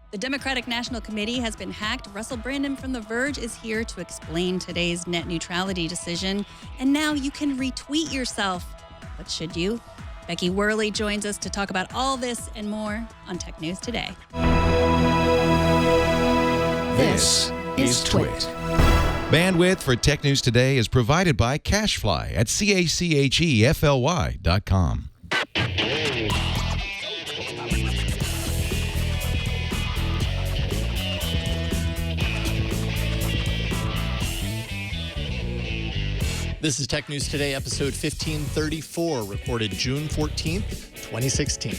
The Democratic National Committee has been hacked. Russell Brandom from The Verge is here to explain today's net neutrality decision. And now you can retweet yourself. But should you? Becky Worley joins us to talk about all this and more on Tech News Today. This is Twit. Bandwidth for Tech News Today is provided by CashFly at CACHEFLY.com. This is Tech News Today, episode 1534, recorded June 14th, 2016.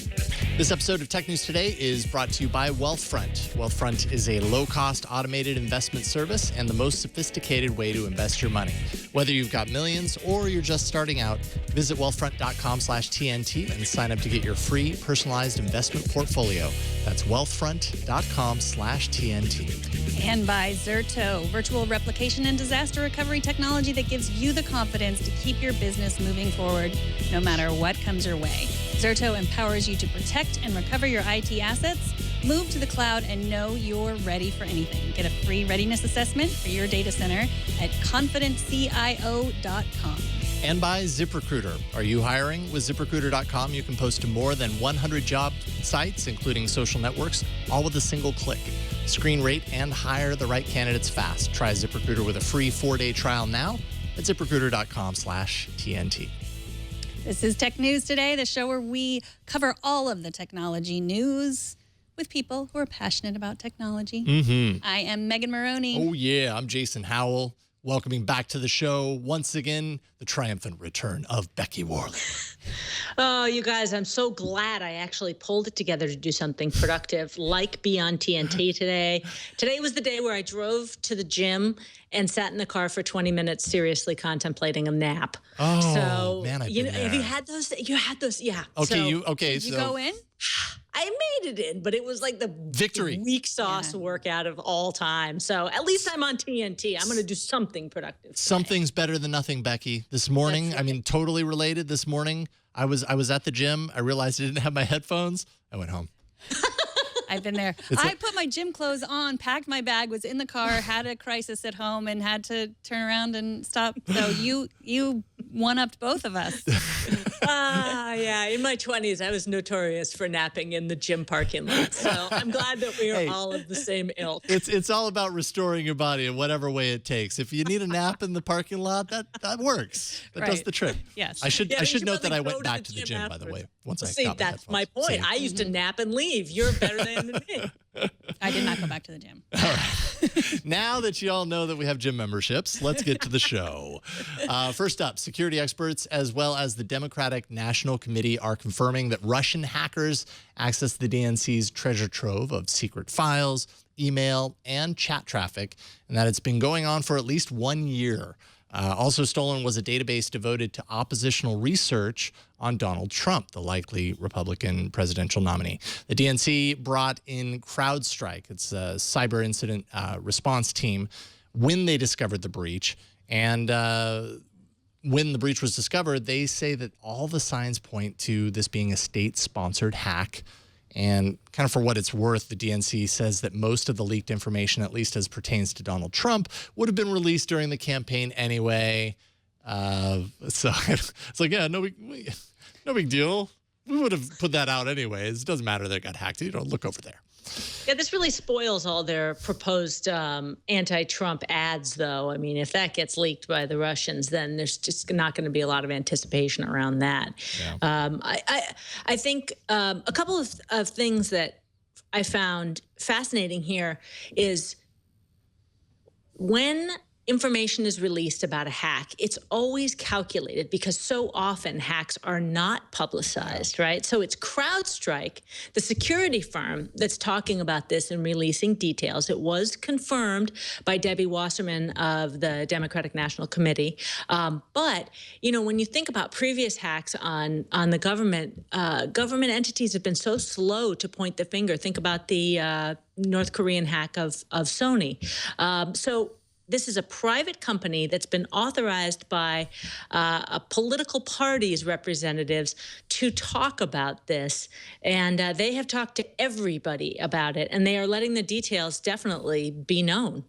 This episode of Tech News Today is brought to you by Wealthfront. Wealthfront is a low-cost automated investment service and the most sophisticated way to invest your money. Whether you've got millions or you're just starting out, visit wealthfront.com/TNT and sign up to get your free personalized investment portfolio. That's wealthfront.com/TNT. And by Zerto, virtual replication and disaster recovery technology that gives you the confidence to keep your business moving forward no matter what comes your way. Zerto empowers you to protect and recover your IT assets, move to the cloud, and know you're ready for anything. Get a free readiness assessment for your data center at confidentcio.com. And by ZipRecruiter. Are you hiring? With ZipRecruiter.com, you can post to more than 100 job sites, including social networks, all with a single click. Screen, rate, and hire the right candidates fast. Try ZipRecruiter with a free 4-day trial now at ZipRecruiter.com/TNT. This is Tech News Today, the show where we cover all of the technology news with people who are passionate about technology. I am Megan Morrone. Oh, yeah. I'm Jason Howell. Welcoming back to the show, once again, the triumphant return of Becky Worley. Oh, you guys, I'm so glad I actually pulled it together to do something productive, like be on TNT today. Today was the day where I drove to the gym and sat in the car for 20 minutes seriously contemplating a nap. Oh, so, man, I've been there. Have you had those? You had those, yeah. Okay, so, Did you go in? I made it in, but it was like the victory weak sauce workout of all time. So at least I'm on TNT. I'm going to do something productive today. Something's better than nothing, Becky. This morning, Right. I mean, totally related. This morning, I was at the gym. I realized I didn't have my headphones. I went home. I've been there. I put my gym clothes on, packed my bag, was in the car, had a crisis at home, and had to turn around and stop. So you one-upped both of us. Yeah. In my 20s, I was notorious for napping in the gym parking lot. So I'm glad that we are all of the same ilk. It's all about restoring your body in whatever way it takes. If you need a nap in the parking lot, that works. That does the trick. Yes. I should note that I went back to the gym, afterwards. by the way, once I See, got my that's headphones. my point. See? I used to nap and leave. You're better than me. I did not go back to the gym. All right. Now that you all know that we have gym memberships, let's get to the show. First up, security experts as well as the Democratic National Committee are confirming that Russian hackers accessed the DNC's treasure trove of secret files, email, and chat traffic, and that it's been going on for at least 1 year. Also stolen was a database devoted to oppositional research on Donald Trump, the likely Republican presidential nominee. The DNC brought in CrowdStrike. It's a cyber incident response team when they discovered the breach. And when the breach was discovered, they say that all the signs point to this being a state-sponsored hack. And kind of for what it's worth, the DNC says that most of the leaked information, at least as pertains to Donald Trump, would have been released during the campaign anyway. So it's like, yeah, no big deal. We would have put that out anyways. It doesn't matter that it got hacked. You don't look over there. Yeah, this really spoils all their proposed anti-Trump ads, though. I mean, if that gets leaked by the Russians, then there's just not going to be a lot of anticipation around that. Yeah. I think a couple of things that I found fascinating here is when information is released about a hack, it's always calculated because so often hacks are not publicized, right? So it's CrowdStrike, the security firm, that's talking about this and releasing details. It was confirmed by Debbie Wasserman of the Democratic National Committee. But, you know, when you think about previous hacks on the government, government entities have been so slow to point the finger. Think about the North Korean hack of Sony. So this is a private company that's been authorized by a political party's representatives to talk about this. And they have talked to everybody about it, and they are letting the details definitely be known.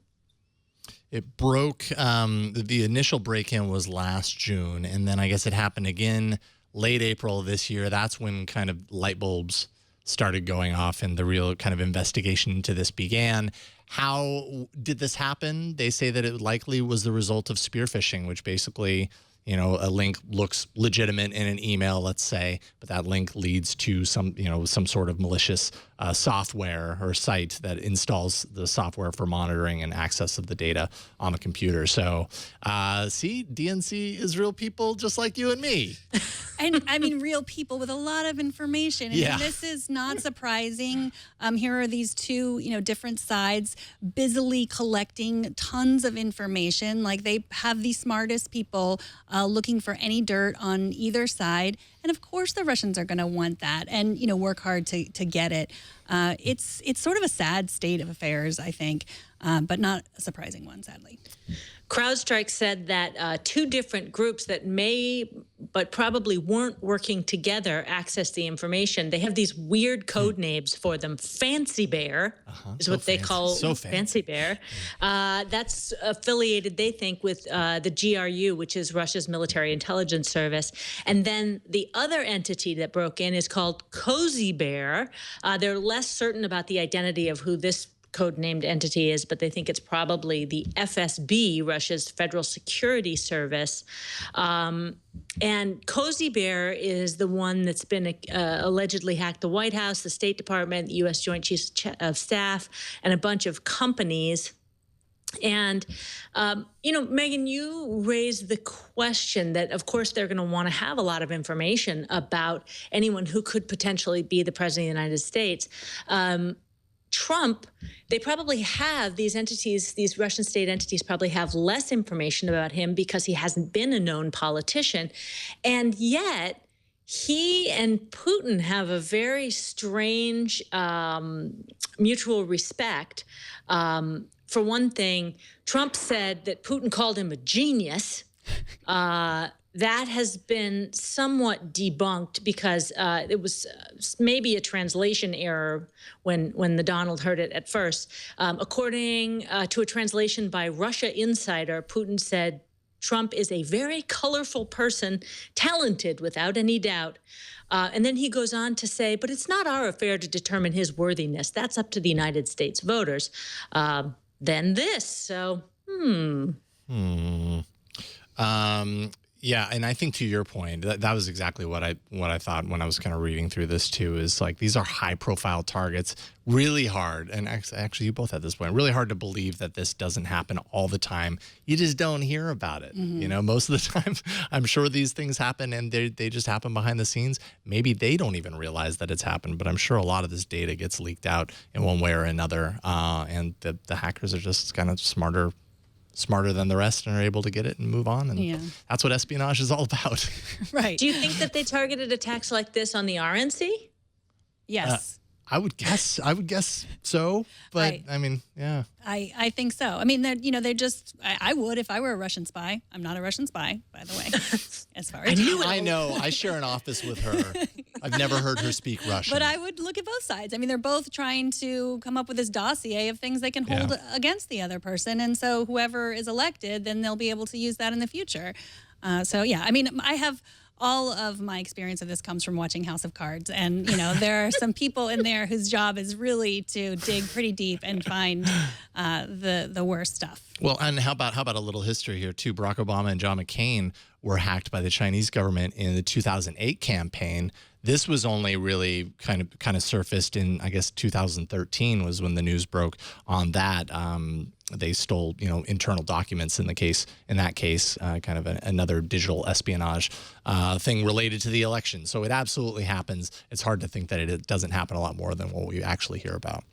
It broke, the initial break-in was last June, and then I guess it happened again late April of this year. That's when kind of light bulbs started going off and the real kind of investigation into this began. How did this happen? They say that it likely was the result of spear phishing, which basically, you know, a link looks legitimate in an email, let's say, but that link leads to some sort of malicious software or site that installs the software for monitoring and access of the data on the computer. So, see, DNC is real people just like you and me. And I mean, real people with a lot of information. I mean, this is not surprising. Here are these two, different sides busily collecting tons of information. Like, they have the smartest people looking for any dirt on either side. And of course, the Russians are going to want that and, work hard to get it. It's sort of a sad state of affairs, I think, but not a surprising one, sadly. CrowdStrike said that two different groups that may, but probably weren't working together, accessed the information. They have these weird code names for them. Fancy Bear is what they call Fancy Bear. That's affiliated, they think, with the GRU, which is Russia's military intelligence service. And then the other entity that broke in is called Cozy Bear. They're less certain about the identity of who this codenamed entity is, but they think it's probably the FSB, Russia's Federal Security Service. And Cozy Bear is the one that's been allegedly hacked the White House, the State Department, the U.S. Joint Chiefs of Staff, and a bunch of companies. And, Megan, you raised the question that, of course, they're going to want to have a lot of information about anyone who could potentially be the president of the United States. Trump, they probably have, these entities, these Russian state entities probably have less information about him because he hasn't been a known politician. And yet, he and Putin have a very strange mutual respect. For one thing, Trump said that Putin called him a genius. That has been somewhat debunked because it was maybe a translation error when the Donald heard it at first. According to a translation by Russia Insider, Putin said Trump is a very colorful person, talented without any doubt. And then he goes on to say, but it's not our affair to determine his worthiness. That's up to the United States voters. Then this. So, Yeah, and I think to your point, that was exactly what I thought when I was kind of reading through this too. Is like, these are high-profile targets, really hard, and actually you both at this point, really hard to believe that this doesn't happen all the time. You just don't hear about it. Most of the time, I'm sure these things happen, and they just happen behind the scenes. Maybe they don't even realize that it's happened, but I'm sure a lot of this data gets leaked out in one way or another, and the hackers are just kind of smarter than the rest and are able to get it and move on. And that's what espionage is all about. Right. Do you think that they targeted attacks like this on the RNC? Yes. I would guess so, but I mean, yeah. I think so. I mean, they're just, I would if I were a Russian spy. I'm not a Russian spy, by the way, as far as I know. I share an office with her. I've never heard her speak Russian. But I would look at both sides. I mean, they're both trying to come up with this dossier of things they can hold against the other person. And so whoever is elected, then they'll be able to use that in the future. I mean, I have all of my experience of this comes from watching House of Cards. And, there are some people in there whose job is really to dig pretty deep and find the worst stuff. Well, and how about a little history here, too? Barack Obama and John McCain were hacked by the Chinese government in the 2008 campaign. This was only really kind of surfaced in, I guess, 2013 was when the news broke on that. They stole, internal documents in that case, kind of another digital espionage thing related to the election. So it absolutely happens. It's hard to think that it doesn't happen a lot more than what we actually hear about.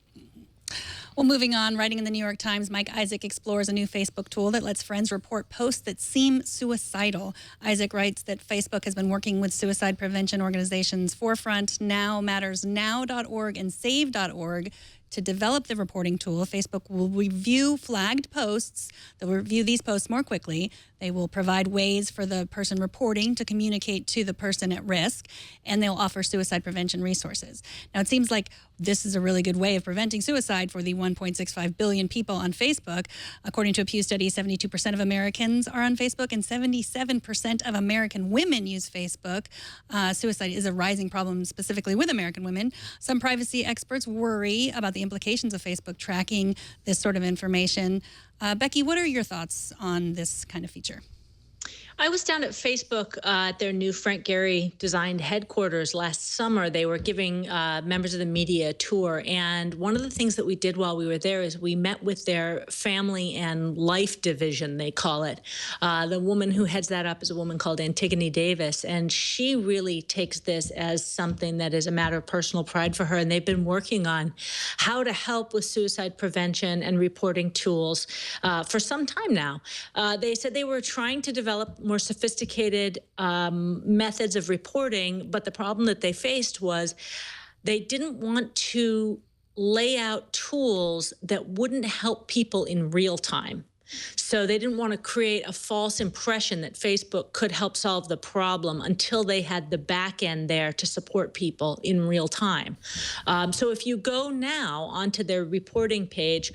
Well, moving on, writing in the New York Times, Mike Isaac explores a new Facebook tool that lets friends report posts that seem suicidal. Isaac writes that Facebook has been working with suicide prevention organizations Forefront, Now, MattersNow.org, and Save.org to develop the reporting tool. Facebook will review flagged posts. They'll review these posts more quickly. They will provide ways for the person reporting to communicate to the person at risk, and they'll offer suicide prevention resources. Now, it seems like this is a really good way of preventing suicide for the 1.65 billion people on Facebook. According to a Pew study, 72% of Americans are on Facebook, and 77% of American women use Facebook. Suicide is a rising problem, specifically with American women. Some privacy experts worry about the implications of Facebook tracking this sort of information. Becky, what are your thoughts on this kind of feature? I was down at Facebook at their new Frank Gehry designed headquarters last summer. They were giving members of the media a tour. And one of the things that we did while we were there is we met with their family and life division, they call it. The woman who heads that up is a woman called Antigone Davis. And she really takes this as something that is a matter of personal pride for her. And they've been working on how to help with suicide prevention and reporting tools for some time now. They said they were trying to develop more sophisticated methods of reporting, but the problem that they faced was they didn't want to lay out tools that wouldn't help people in real time. So they didn't want to create a false impression that Facebook could help solve the problem until they had the back end there to support people in real time. So if you go now onto their reporting page,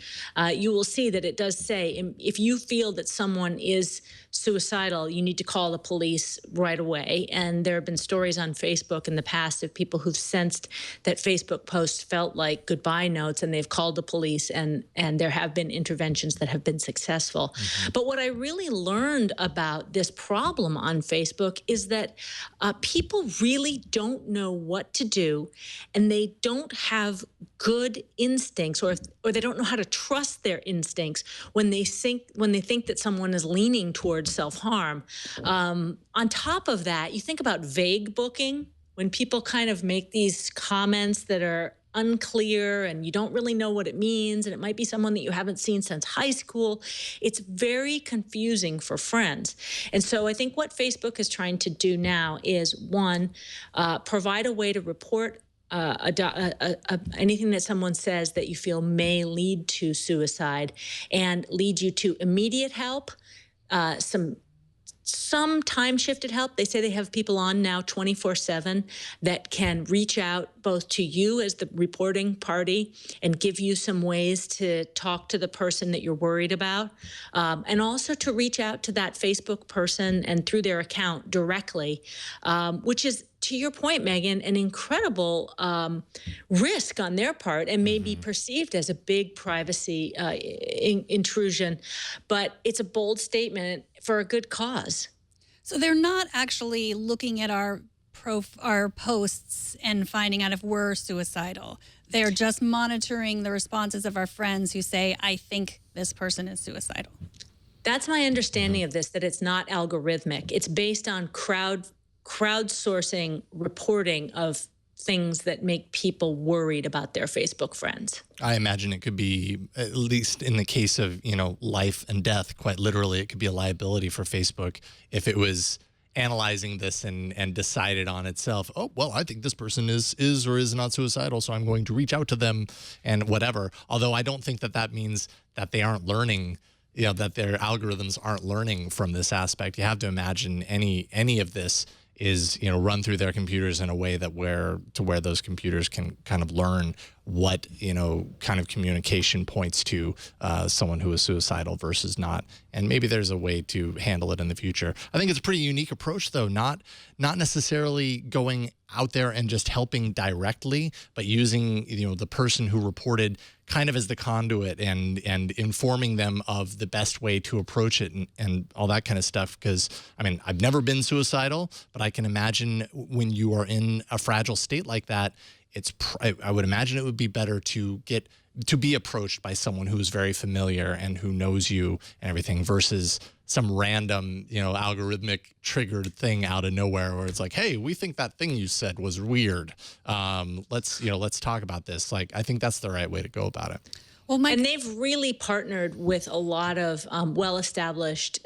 you will see that it does say if you feel that someone is suicidal, you need to call the police right away. And there have been stories on Facebook in the past of people who've sensed that Facebook posts felt like goodbye notes, and they've called the police, and there have been interventions that have been successful. Mm-hmm. But what I really learned about this problem on Facebook is that people really don't know what to do, and they don't have good instincts, or they don't know how to trust their instincts when they think that someone is leaning towards self-harm. On top of that, you think about vague booking, when people kind of make these comments that are unclear and you don't really know what it means, and it might be someone that you haven't seen since high school. It's very confusing for friends. And so I think what Facebook is trying to do now is, one, provide a way to report anything that someone says that you feel may lead to suicide, and lead you to immediate help, some time-shifted help. They say they have people on now 24/7 that can reach out both to you as the reporting party and give you some ways to talk to the person that you're worried about, and also to reach out to that Facebook person and through their account directly, which is, to your point, Megan, an incredible risk on their part, and may be perceived as a big privacy intrusion. But it's a bold statement for a good cause. So they're not actually looking at our posts and finding out if we're suicidal. They're just monitoring the responses of our friends who say, I think this person is suicidal. That's my understanding of this, that it's not algorithmic. It's based on crowdsourcing reporting of things that make people worried about their Facebook friends. I imagine it could be, at least in the case of, life and death, quite literally, it could be a liability for Facebook if it was analyzing this and decided on itself, oh, well, I think this person is or is not suicidal, so I'm going to reach out to them and whatever. Although I don't think that means that they aren't learning, that their algorithms aren't learning from this aspect. You have to imagine any of this is run through their computers in a way that where those computers can kind of learn what kind of communication points to someone who is suicidal versus not, and maybe there's a way to handle it in the future. I think it's a pretty unique approach, though, not necessarily going out there and just helping directly, but using the person who reported kind of as the conduit and informing them of the best way to approach it and all that kind of stuff. Because I've never been suicidal, but I can imagine when you are in a fragile state like that, I would imagine it would be better to be approached by someone who is very familiar and who knows you and everything, versus some random, algorithmic triggered thing out of nowhere where it's like, hey, we think that thing you said was weird. Let's talk about this. Like, I think that's the right way to go about it. Well, and they've really partnered with a lot of well-established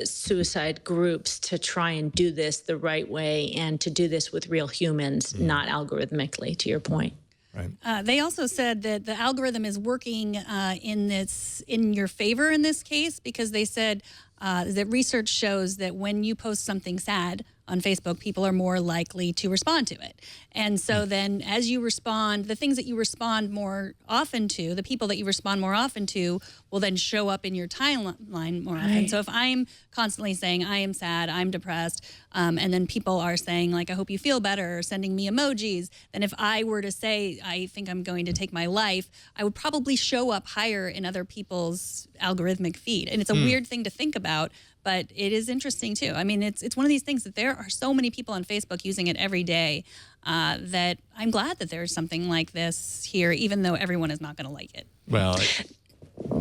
suicide groups to try and do this the right way, and to do this with real humans, not algorithmically, to your point. Right. They also said that the algorithm is working in your favor in this case, because they said that research shows that when you post something sad on Facebook, people are more likely to respond to it. And so then as you respond, the things that you respond more often to, the people that you respond more often to, will then show up in your timeline more often. So if I'm constantly saying, I am sad, I'm depressed, and then people are saying, like, I hope you feel better, or sending me emojis, then if I were to say, I think I'm going to take my life, I would probably show up higher in other people's algorithmic feed. And it's a weird thing to think about, but it is interesting too. I mean, it's one of these things that there are so many people on Facebook using it every day that I'm glad that there's something like this here, even though everyone is not going to like it. Well,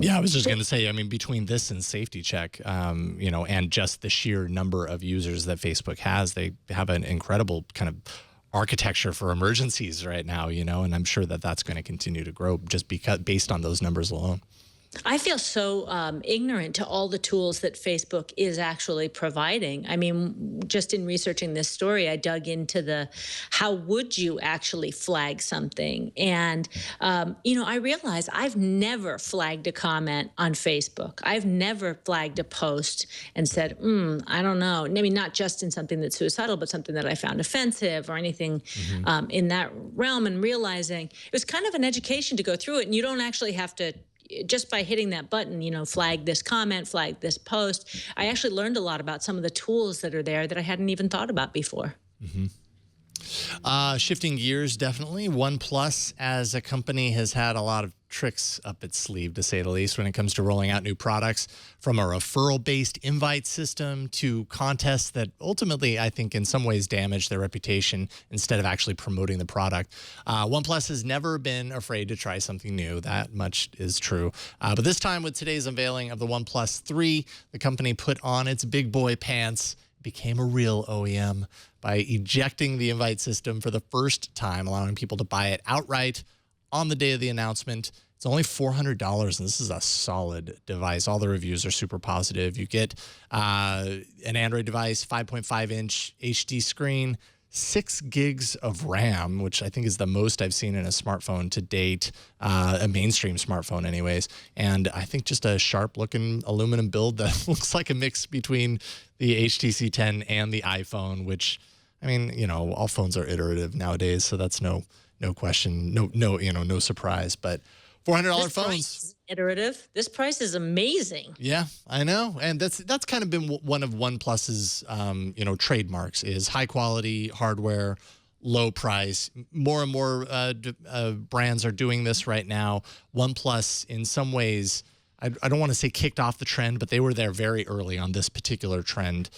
yeah, I was just going to say, I mean, between this and Safety Check, and just the sheer number of users that Facebook has, they have an incredible kind of architecture for emergencies right now, and I'm sure that that's going to continue to grow just based on those numbers alone. I feel so ignorant to all the tools that Facebook is actually providing. I mean, just in researching this story, I dug into how would you actually flag something? And, I realized I've never flagged a comment on Facebook. I've never flagged a post and said, I don't know. I mean, not just in something that's suicidal, but something that I found offensive or anything in that realm. And realizing it was kind of an education to go through it. And you don't actually have to, just by hitting that button, flag this comment, flag this post. I actually learned a lot about some of the tools that are there that I hadn't even thought about before. Shifting gears, definitely. OnePlus as a company has had a lot of tricks up its sleeve, to say the least, when it comes to rolling out new products, from a referral-based invite system to contests that ultimately, I think, in some ways damage their reputation instead of actually promoting the product. OnePlus has never been afraid to try something new. That much is true. But this time, with today's unveiling of the OnePlus 3, the company put on its big boy pants, became a real OEM by ejecting the invite system for the first time, allowing people to buy it outright on the day of the announcement. It's only $400, and this is a solid device. All the reviews are super positive. You get an Android device, 5.5-inch HD screen, 6 gigs of RAM, which I think is the most I've seen in a smartphone to date, a mainstream smartphone anyways. And I think just a sharp-looking aluminum build that looks like a mix between the HTC 10 and the iPhone, which, I mean, all phones are iterative nowadays, so that's no question, no surprise. But $400 phones. Iterative. This price is amazing. Yeah, I know, and that's kind of been one of OnePlus's trademarks, is high quality hardware, low price. More and more brands are doing this right now. OnePlus, in some ways, I don't want to say kicked off the trend, but they were there very early on this particular trend,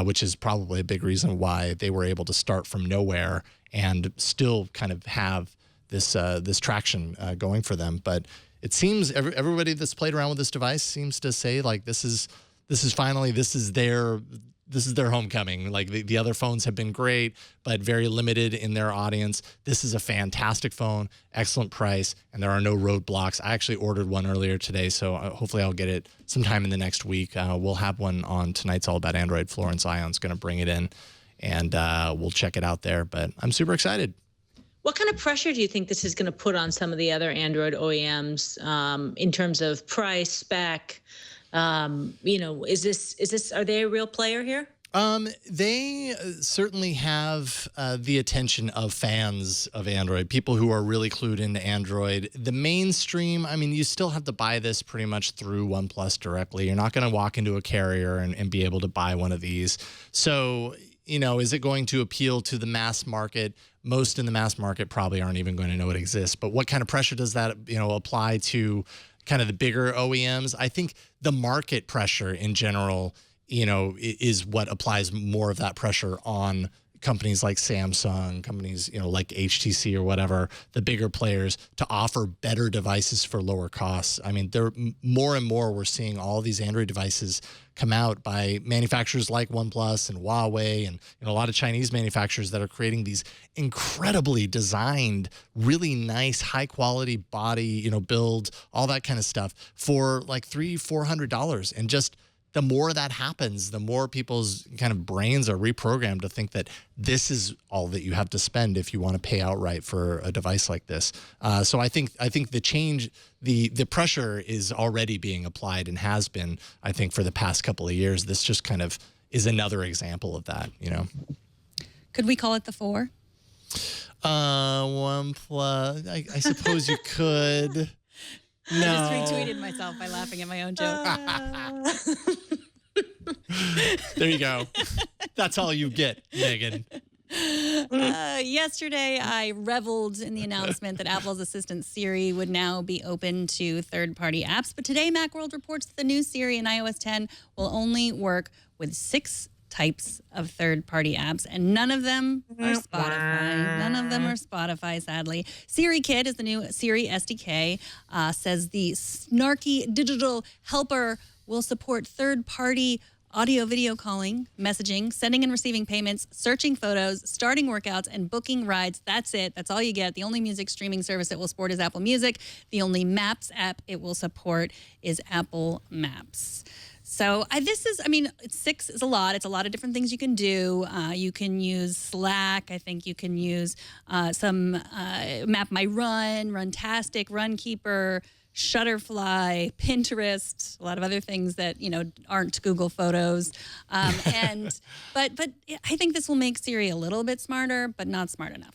which is probably a big reason why they were able to start from nowhere and still kind of have this traction going for them. But it seems everybody that's played around with this device seems to say, like, this is their homecoming. Like, the other phones have been great, but very limited in their audience. This is a fantastic phone, excellent price, and there are no roadblocks. I actually ordered one earlier today, so hopefully I'll get it sometime in the next week. We'll have one on tonight's All About Android. Florence Ion's going to bring it in, and we'll check it out there. But I'm super excited. What kind of pressure do you think this is going to put on some of the other Android OEMs in terms of price, spec? Is this? Are they a real player here? They certainly have the attention of fans of Android, people who are really clued into Android. The mainstream, I mean, you still have to buy this pretty much through OnePlus directly. You're not going to walk into a carrier and be able to buy one of these. So, is it going to appeal to the mass market? Most in the mass market probably aren't even going to know it exists. But what kind of pressure does that, apply to kind of the bigger OEMs? I think the market pressure in general, is what applies more of that pressure on companies like Samsung, companies, like HTC or whatever, the bigger players, to offer better devices for lower costs. I mean, more and more we're seeing all these Android devices come out by manufacturers like OnePlus and Huawei and a lot of Chinese manufacturers that are creating these incredibly designed, really nice, high quality body, build, all that kind of stuff for like $300-400, and just the more that happens, the more people's kind of brains are reprogrammed to think that this is all that you have to spend if you want to pay outright for a device like this. So I think the change, the pressure is already being applied and has been, I think, for the past couple of years. This just kind of is another example of that, you know. Could we call it the 4? OnePlus. I suppose you could. No. I just retweeted myself by laughing at my own joke. There you go. That's all you get, Megan. Yesterday, I reveled in the announcement that Apple's assistant Siri would now be open to third-party apps. But today, Macworld reports that the new Siri in iOS 10 will only work with 6 types of third-party apps, and none of them are Spotify. None of them are Spotify, sadly. Siri Kit is the new Siri SDK, says the snarky digital helper will support third-party audio, video calling, messaging, sending and receiving payments, searching photos, starting workouts, and booking rides. That's it. That's all you get. The only music streaming service it will support is Apple Music. The only Maps app it will support is Apple Maps. So it's 6 is a lot. It's a lot of different things you can do. You can use Slack. I think you can use some Map My Run, Runtastic, Runkeeper, Shutterfly, Pinterest, a lot of other things that, aren't Google Photos. But I think this will make Siri a little bit smarter, but not smart enough.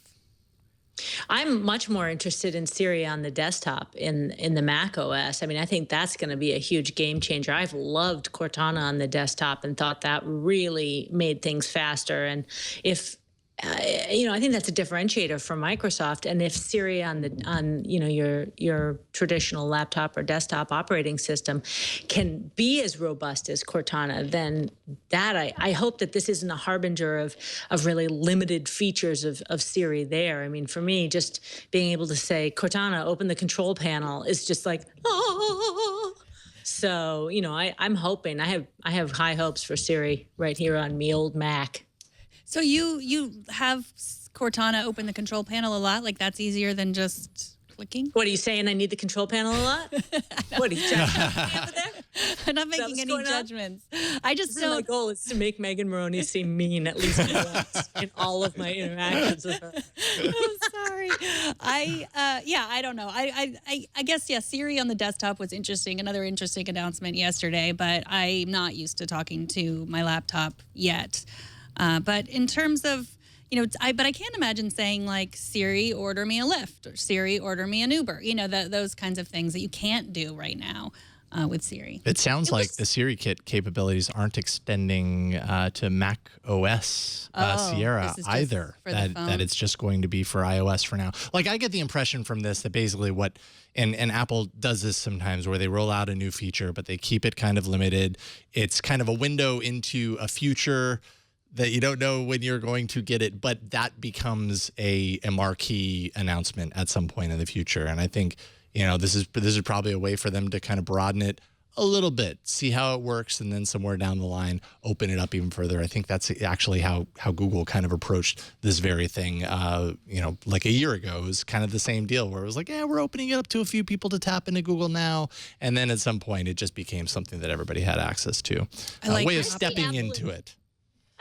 I'm much more interested in Siri on the desktop in the Mac OS. I mean, I think that's going to be a huge game changer. I've loved Cortana on the desktop and thought that really made things faster. And if I think that's a differentiator for Microsoft. And if Siri on your traditional laptop or desktop operating system can be as robust as Cortana, then that I hope that this isn't a harbinger of really limited features of Siri there. I mean, for me, just being able to say, Cortana, open the control panel is just like, oh. So, I'm hoping, I have high hopes for Siri right here on me old Mac. So you have Cortana open the control panel a lot? Like that's easier than just clicking? What are you saying? I need the control panel a lot? What are you judging me over there? I'm not making any judgments. I just don't. My goal is to make Megan Morrone seem mean at least once in all of my interactions with her. I'm sorry. I don't know. I guess, Siri on the desktop was interesting. Another interesting announcement yesterday, but I'm not used to talking to my laptop yet. But in terms of, I can't imagine saying like, Siri, order me a Lyft, or Siri, order me an Uber, those kinds of things that you can't do right now with Siri. It sounds like the Siri Kit capabilities aren't extending to Mac OS Sierra either, that it's just going to be for iOS for now. Like, I get the impression from this that basically and Apple does this sometimes where they roll out a new feature, but they keep it kind of limited. It's kind of a window into a future that you don't know when you're going to get it, but that becomes a marquee announcement at some point in the future. And I think, this is probably a way for them to kind of broaden it a little bit, see how it works, and then somewhere down the line, open it up even further. I think that's actually how Google kind of approached this very thing, like a year ago. It was kind of the same deal where it was like, we're opening it up to a few people to tap into Google now. And then at some point, it just became something that everybody had access to. A way of stepping into it.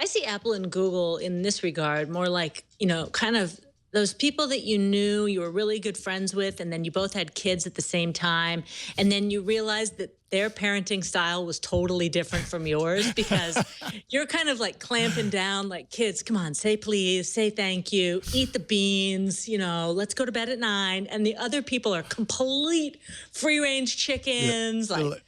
I see Apple and Google in this regard more like, kind of those people that you knew you were really good friends with, and then you both had kids at the same time, and then you realized that their parenting style was totally different from yours because you're kind of like clamping down, like, kids, come on, say please, say thank you, eat the beans, let's go to bed at 9. And the other people are complete free-range chickens, like,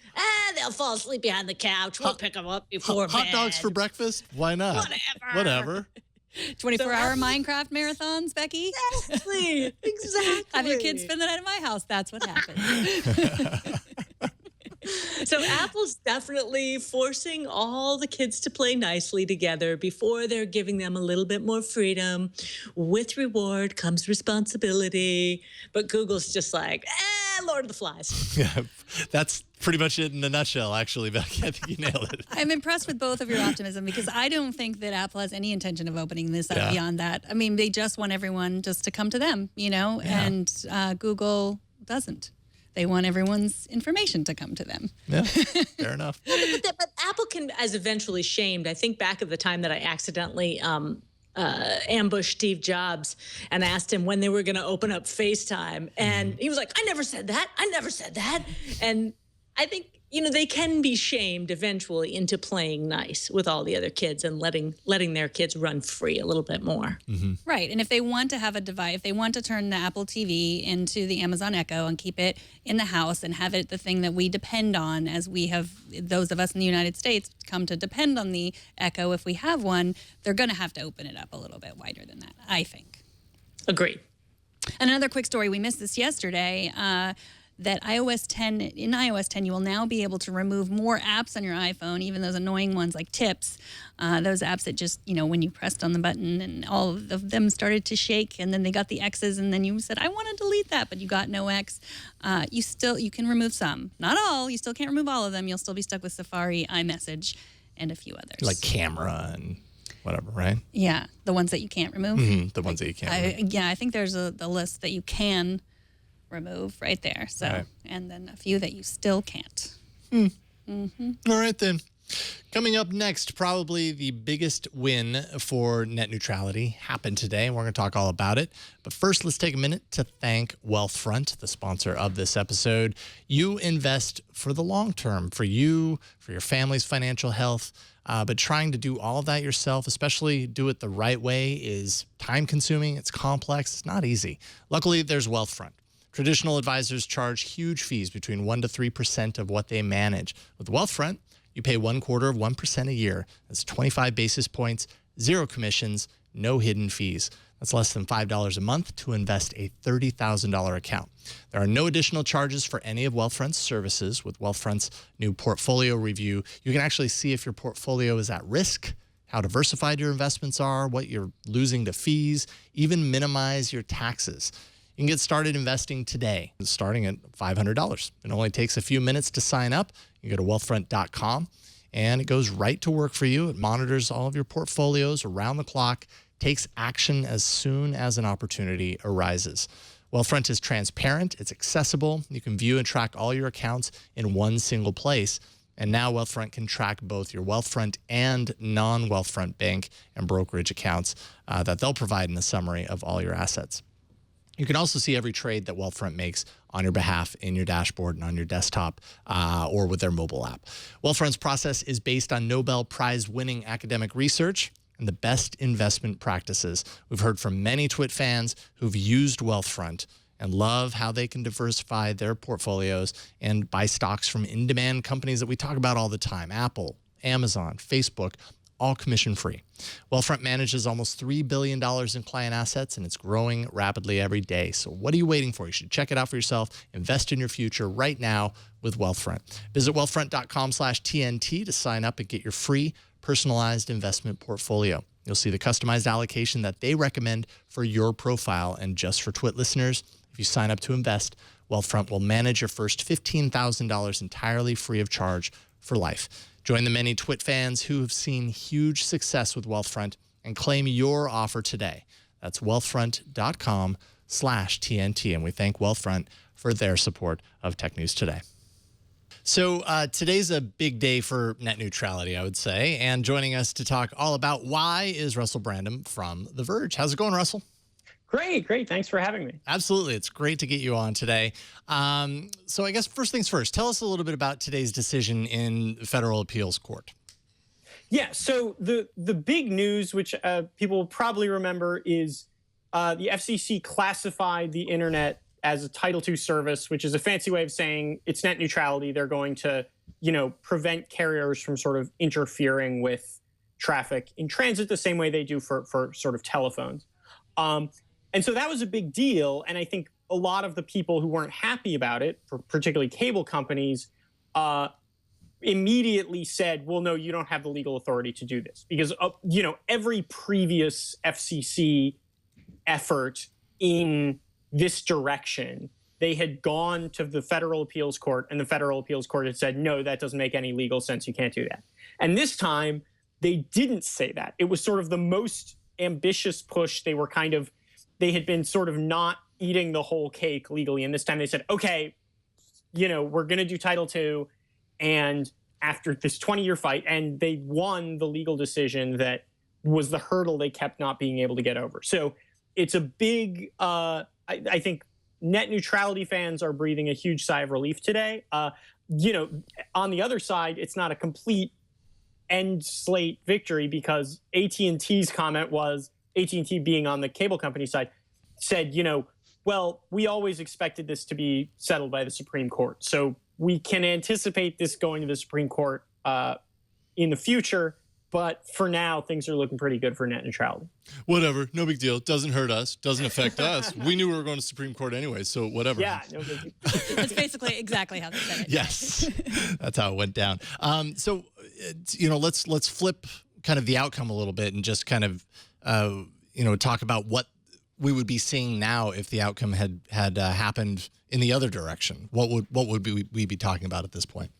they'll fall asleep behind the couch. We'll pick them up before bed. Hot dogs for breakfast? Why not? Whatever. 24-hour Minecraft marathons, Becky? Exactly. Have your kids spend the night at my house. That's what happens. So Apple's definitely forcing all the kids to play nicely together before they're giving them a little bit more freedom. With reward comes responsibility. But Google's just like, Lord of the Flies. Yeah, that's pretty much it in a nutshell, actually, Becky. I think you nailed it. I'm impressed with both of your optimism because I don't think that Apple has any intention of opening this up beyond that. I mean, they just want everyone just to come to them, and Google doesn't. they want everyone's information to come to them. Yeah, fair enough. But Apple can, as eventually shamed. I think back of the time that I accidentally ambushed Steve Jobs and asked him when they were going to open up FaceTime. And he was like, I never said that. I never said that. And I think, they can be shamed eventually into playing nice with all the other kids and letting their kids run free a little bit more. Mm-hmm. Right. And if they want to have a device, if they want to turn the Apple TV into the Amazon Echo and keep it in the house and have it the thing that we depend on, as we have, those of us in the United States come to depend on the Echo if we have one, they're going to have to open it up a little bit wider than that, I think. Agreed. And another quick story, we missed this yesterday, that in iOS 10, you will now be able to remove more apps on your iPhone, even those annoying ones like Tips, those apps that just, when you pressed on the button and all of them started to shake, and then they got the X's, and then you said, I want to delete that, but you got no X. You can remove some. Not all. You still can't remove all of them. You'll still be stuck with Safari, iMessage, and a few others. Like Camera and whatever, right? Yeah, the ones that you can't remove. Mm-hmm, the ones that you can't remove. I think there's the list that you can remove right there. So, right. And then a few that you still can't. Mm-hmm. All right, then. Coming up next, probably the biggest win for net neutrality happened today. We're going to talk all about it. But first, let's take a minute to thank Wealthfront, the sponsor of this episode. You invest for the long term, for you, for your family's financial health. But trying to do all of that yourself, especially do it the right way, is time-consuming. It's complex. It's not easy. Luckily, there's Wealthfront. Traditional advisors charge huge fees, between 1% to 3% of what they manage. With Wealthfront, you pay 1/4% a year. That's 25 basis points, 0 commissions, no hidden fees. That's less than $5 a month to invest a $30,000 account. There are no additional charges for any of Wealthfront's services. With Wealthfront's new portfolio review, you can actually see if your portfolio is at risk, how diversified your investments are, what you're losing to fees, even minimize your taxes. You can get started investing today, starting at $500. It only takes a few minutes to sign up. You go to wealthfront.com, and it goes right to work for you. It monitors all of your portfolios around the clock, takes action as soon as an opportunity arises. Wealthfront is transparent. It's accessible. You can view and track all your accounts in one single place. And now Wealthfront can track both your Wealthfront and non-Wealthfront bank and brokerage accounts that they'll provide in a summary of all your assets. You can also see every trade that Wealthfront makes on your behalf in your dashboard and on your desktop or with their mobile app. Wealthfront's process is based on Nobel Prize-winning academic research and the best investment practices. We've heard from many Twit fans who've used Wealthfront and love how they can diversify their portfolios and buy stocks from in-demand companies that we talk about all the time: Apple, Amazon, Facebook, all commission-free. Wealthfront manages almost $3 billion in client assets, and it's growing rapidly every day. So what are you waiting for? You should check it out for yourself. Invest in your future right now with Wealthfront. Visit wealthfront.com/TNT to sign up and get your free personalized investment portfolio. You'll see the customized allocation that they recommend for your profile. And just for Twit listeners, if you sign up to invest, Wealthfront will manage your first $15,000 entirely free of charge for life. Join the many Twit fans who have seen huge success with Wealthfront and claim your offer today. That's wealthfront.com/TNT. And we thank Wealthfront for their support of Tech News Today. So today's a big day for net neutrality, I would say. And joining us to talk all about why is Russell Brandom from The Verge. How's it going, Russell? Great. Thanks for having me. Absolutely. It's great to get you on today. So I guess first things first, tell us a little bit about today's decision in the Federal Appeals Court. Yeah, so the big news, which people will probably remember, is the FCC classified the internet as a Title II service, which is a fancy way of saying it's net neutrality. They're going to, prevent carriers from sort of interfering with traffic in transit the same way they do for sort of telephones. And so that was a big deal. And I think a lot of the people who weren't happy about it, particularly cable companies, immediately said, well, no, you don't have the legal authority to do this. Because, every previous FCC effort in this direction, they had gone to the Federal Appeals Court, and the Federal Appeals Court had said, no, that doesn't make any legal sense. You can't do that. And this time, they didn't say that. It was sort of the most ambitious push. They had been sort of not eating the whole cake legally. And this time they said, okay, we're going to do Title II. And after this 20-year fight, and they won the legal decision that was the hurdle they kept not being able to get over. So it's a big, I think net neutrality fans are breathing a huge sigh of relief today. On the other side, it's not a complete end slate victory, because AT&T's comment was, AT&T being on the cable company side, said, well, we always expected this to be settled by the Supreme Court. So we can anticipate this going to the Supreme Court in the future. But for now, things are looking pretty good for net neutrality. Whatever. No big deal. Doesn't hurt us. Doesn't affect us. We knew we were going to Supreme Court anyway, so whatever. Yeah, no big deal. That's basically exactly how they said it. Yes. That's how it went down. So, let's flip kind of the outcome a little bit and just kind of, talk about what we would be seeing now if the outcome had happened in the other direction. What would we be talking about at this point?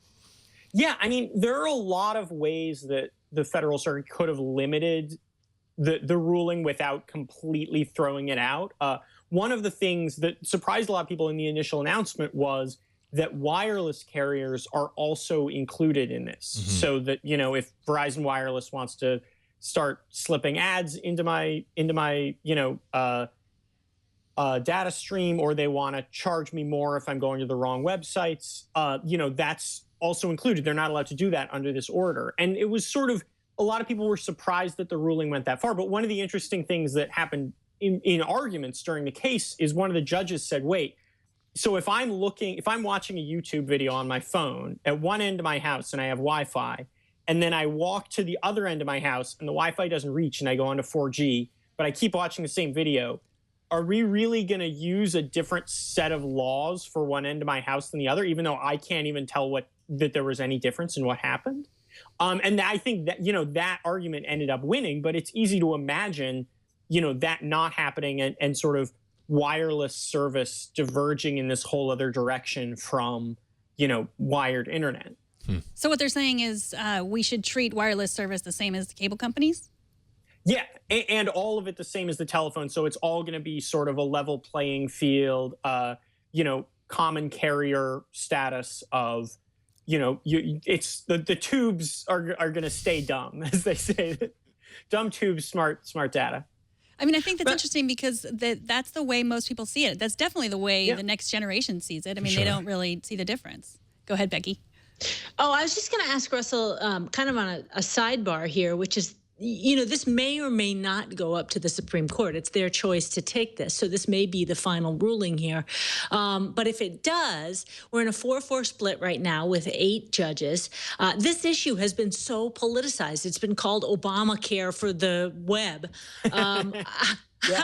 Yeah, I mean, there are a lot of ways that the Federal Circuit could have limited the ruling without completely throwing it out. One of the things that surprised a lot of people in the initial announcement was that wireless carriers are also included in this. Mm-hmm. So that, if Verizon Wireless wants to start slipping ads into my data stream, or they want to charge me more if I'm going to the wrong websites, that's also included. They're not allowed to do that under this order. And it was sort of, a lot of people were surprised that the ruling went that far. But one of the interesting things that happened in arguments during the case is one of the judges said, wait, so if I'm watching a YouTube video on my phone at one end of my house and I have Wi-Fi, and then I walk to the other end of my house and the Wi-Fi doesn't reach and I go onto 4G, but I keep watching the same video, are we really going to use a different set of laws for one end of my house than the other, even though I can't even tell that there was any difference in what happened? And I think that, that argument ended up winning, but it's easy to imagine, that not happening and sort of wireless service diverging in this whole other direction from, wired internet. So what they're saying is we should treat wireless service the same as the cable companies? Yeah, and all of it the same as the telephone. So it's all going to be sort of a level playing field, common carrier status of, it's the tubes are going to stay dumb, as they say. Dumb tubes, smart data. I mean, I think that's interesting because that's the way most people see it. That's definitely the way the next generation sees it. I mean, They don't really see the difference. Go ahead, Becky. Oh, I was just going to ask Russell kind of on a sidebar here, which is, this may or may not go up to the Supreme Court. It's their choice to take this. So this may be the final ruling here. But if it does, we're in a 4-4 split right now with 8 judges. This issue has been so politicized. It's been called Obamacare for the web. Yeah.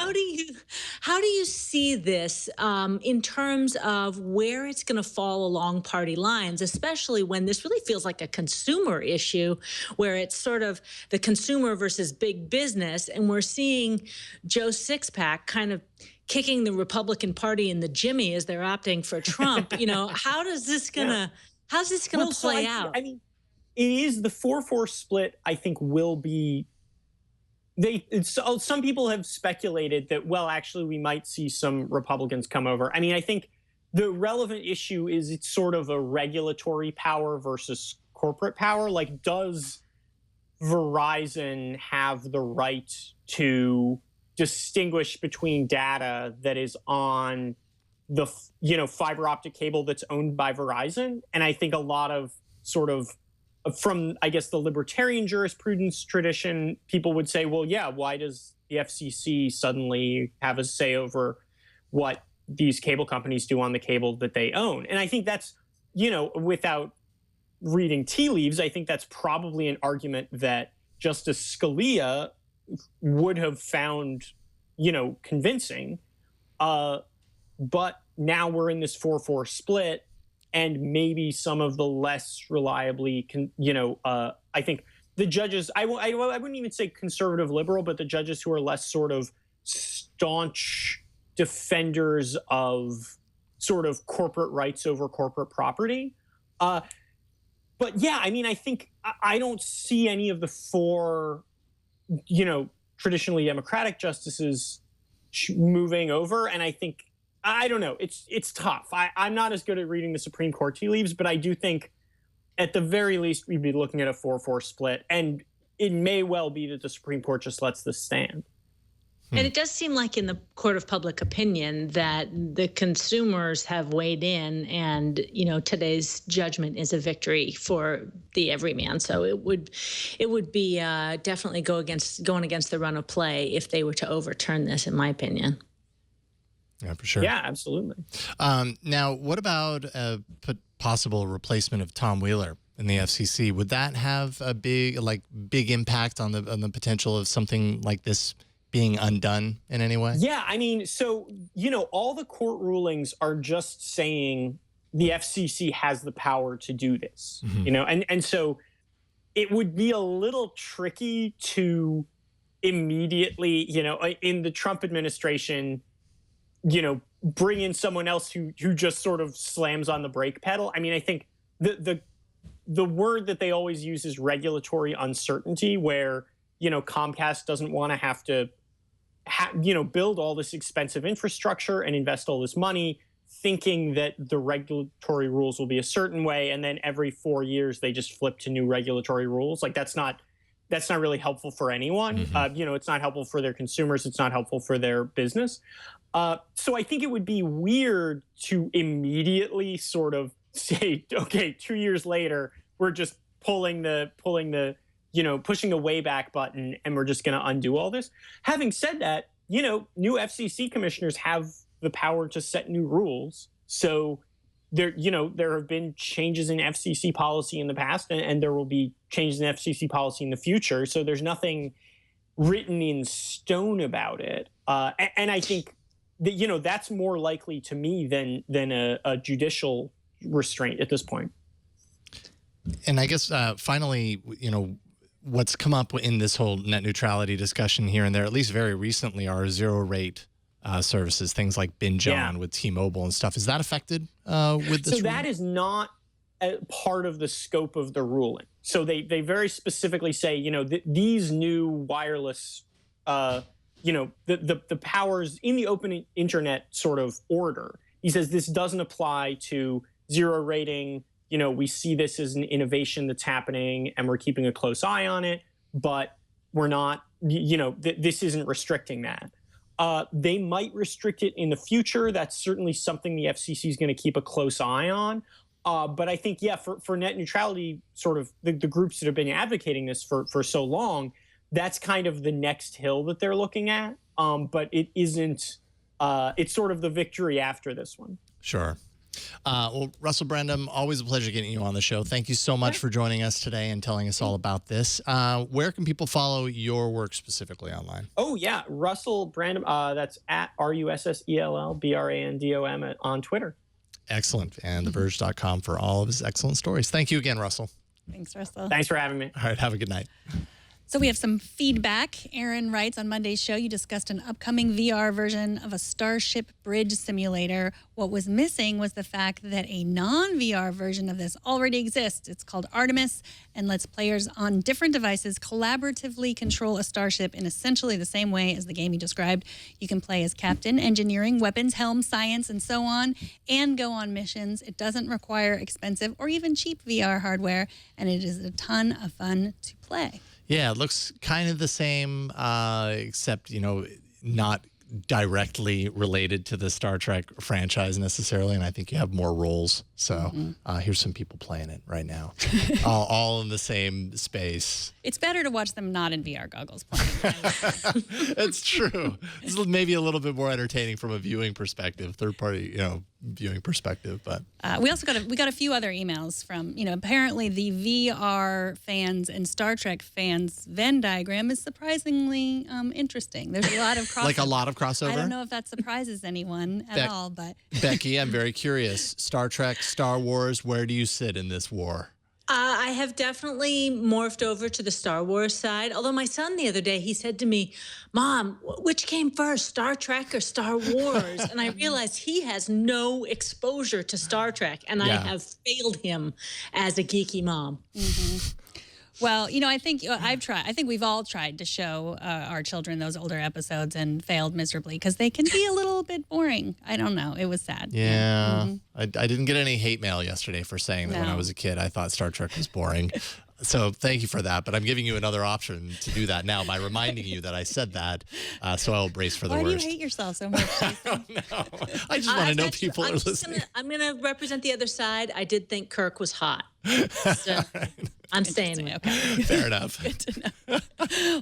How do you see this in terms of where it's going to fall along party lines, especially when this really feels like a consumer issue, where it's sort of the consumer versus big business, and we're seeing Joe Sixpack kind of kicking the Republican Party in the jimmy as they're opting for Trump. How's this gonna play out? I mean, it is the 4-4 split. I think will be. Some people have speculated that, well, actually, we might see some Republicans come over. I mean, I think the relevant issue is it's sort of a regulatory power versus corporate power. Like, does Verizon have the right to distinguish between data that is on the, fiber optic cable that's owned by Verizon? And I think a lot of sort of from, I guess, the libertarian jurisprudence tradition, people would say, well, yeah, why does the FCC suddenly have a say over what these cable companies do on the cable that they own? And I think that's, without reading tea leaves, I think that's probably an argument that Justice Scalia would have found, convincing. But now we're in this 4-4 split. And maybe some of the less reliably, I think the judges, I wouldn't even say conservative liberal, but the judges who are less sort of staunch defenders of sort of corporate rights over corporate property. But yeah, I mean, I think I don't see any of the 4, traditionally Democratic justices moving over. And I think I don't know. It's tough. I'm not as good at reading the Supreme Court tea leaves, but I do think at the very least we'd be looking at a 4-4 split. And it may well be that the Supreme Court just lets this stand. And it does seem like in the court of public opinion that the consumers have weighed in, and today's judgment is a victory for the everyman. So it would be definitely going against the run of play if they were to overturn this, in my opinion. Yeah, for sure. Yeah, absolutely. Now, what about a possible replacement of Tom Wheeler in the FCC? Would that have a big impact on the potential of something like this being undone in any way? Yeah, I mean, so, all the court rulings are just saying the FCC has the power to do this, and so it would be a little tricky to immediately, in the Trump administration, bring in someone else who just sort of slams on the brake pedal. I mean, I think the word that they always use is regulatory uncertainty, where Comcast doesn't want to have to build all this expensive infrastructure and invest all this money thinking that the regulatory rules will be a certain way, and then every 4 years they just flip to new regulatory rules. Like that's not really helpful for anyone. It's not helpful for their consumers. It's not helpful for their business. So I think it would be weird to immediately sort of say, okay, 2 years later, we're just pushing the way back button, and we're just going to undo all this. Having said that, new FCC commissioners have the power to set new rules. So there have been changes in FCC policy in the past, and there will be changes in FCC policy in the future. So there's nothing written in stone about it. And I think that, that's more likely to me than a judicial restraint at this point. And I guess finally, what's come up in this whole net neutrality discussion here and there, at least very recently, are zero rate services, things like Binge On with T-Mobile and stuff. Is that affected with this? So that is not a part of the scope of the ruling. So they very specifically say, these new wireless, the powers in the open internet sort of order. He says this doesn't apply to zero rating. We see this as an innovation that's happening and we're keeping a close eye on it, but we're not, this isn't restricting that. They might restrict it in the future. That's certainly something the FCC is going to keep a close eye on. But I think, for net neutrality, sort of the groups that have been advocating this for so long, that's kind of the next hill that they're looking at. But it isn't, it's sort of the victory after this one. Sure. Well, Russell Brandom, always a pleasure getting you on the show. Thank you so much for joining us today and telling us all about this. Where can people follow your work specifically online? Oh, yeah. Russell Brandom. That's at RussellBrandom on Twitter. Excellent. And TheVerge.com for all of his excellent stories. Thank you again, Russell. Thanks, Russell. Thanks for having me. All right. Have a good night. So we have some feedback. Aaron writes, on Monday's show, you discussed an upcoming VR version of a Starship Bridge simulator. What was missing was the fact that a non-VR version of this already exists. It's called Artemis and lets players on different devices collaboratively control a starship in essentially the same way as the game you described. You can play as captain, engineering, weapons, helm, science, and so on, and go on missions. It doesn't require expensive or even cheap VR hardware, and it is a ton of fun to play. Yeah, it looks kind of the same, except, not directly related to the Star Trek franchise necessarily, and I think you have more roles. So here's some people playing it right now, all in the same space. It's better to watch them not in VR goggles playing. It's true. This is maybe a little bit more entertaining from a viewing perspective, third-party, viewing perspective. But we also got a few other emails from, apparently the VR fans and Star Trek fans Venn diagram is surprisingly interesting. There's a lot of crossover. Like a lot of crossover? I don't know if that surprises anyone at all, but Becky, I'm very curious. Star Trek, Star Wars, where do you sit in this war? I have definitely morphed over to the Star Wars side. Although my son the other day, he said to me, Mom, which came first, Star Trek or Star Wars? And I realized he has no exposure to Star Trek, and I have failed him as a geeky mom. Mm-hmm. Well, I think I've tried. I think we've all tried to show our children those older episodes and failed miserably because they can be a little bit boring. I don't know. It was sad. Yeah. Mm-hmm. I didn't get any hate mail yesterday for saying that when I was a kid, I thought Star Trek was boring. So thank you for that. But I'm giving you another option to do that now by reminding you that I said that. So I'll brace for the worst. Why do you hate yourself so much? I don't know. I just want to know people are listening. I'm going to represent the other side. I did think Kirk was hot. So I'm staying. Okay. Fair enough. Good to know.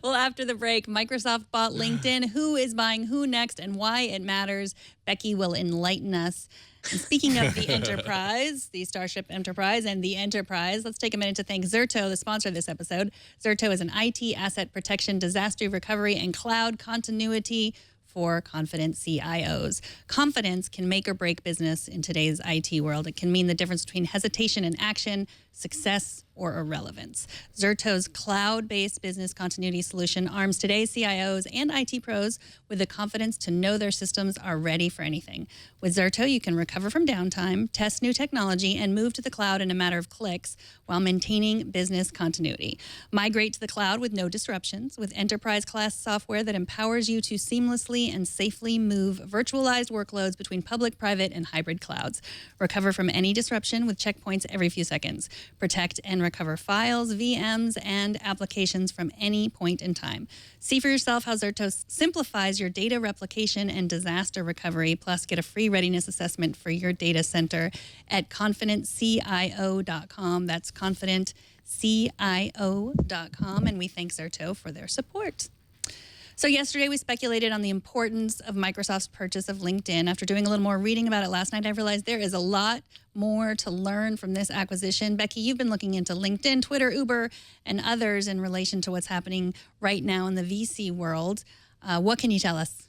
Well, after the break, Microsoft bought LinkedIn. Who is buying who next and why it matters? Becky will enlighten us. And speaking of the Enterprise, the Starship Enterprise and the Enterprise, let's take a minute to thank Zerto, the sponsor of this episode. Zerto is an IT asset protection, disaster recovery, and cloud continuity for confident CIOs. Confidence can make or break business in today's IT world. It can mean the difference between hesitation and action, success or irrelevance. Zerto's cloud-based business continuity solution arms today's CIOs and IT pros with the confidence to know their systems are ready for anything. With Zerto, you can recover from downtime, test new technology, and move to the cloud in a matter of clicks while maintaining business continuity. Migrate to the cloud with no disruptions with enterprise-class software that empowers you to seamlessly and safely move virtualized workloads between public, private, and hybrid clouds. Recover from any disruption with checkpoints every few seconds. Protect and recover files, VMs, and applications from any point in time. See for yourself how Zerto simplifies your data replication and disaster recovery, plus get a free readiness assessment for your data center at confidentcio.com. That's confidentcio.com, and we thank Zerto for their support. So yesterday we speculated on the importance of Microsoft's purchase of LinkedIn. After doing a little more reading about it last night, I realized there is a lot more to learn from this acquisition. Becky, you've been looking into LinkedIn, Twitter, Uber, and others in relation to what's happening right now in the VC world. What can you tell us?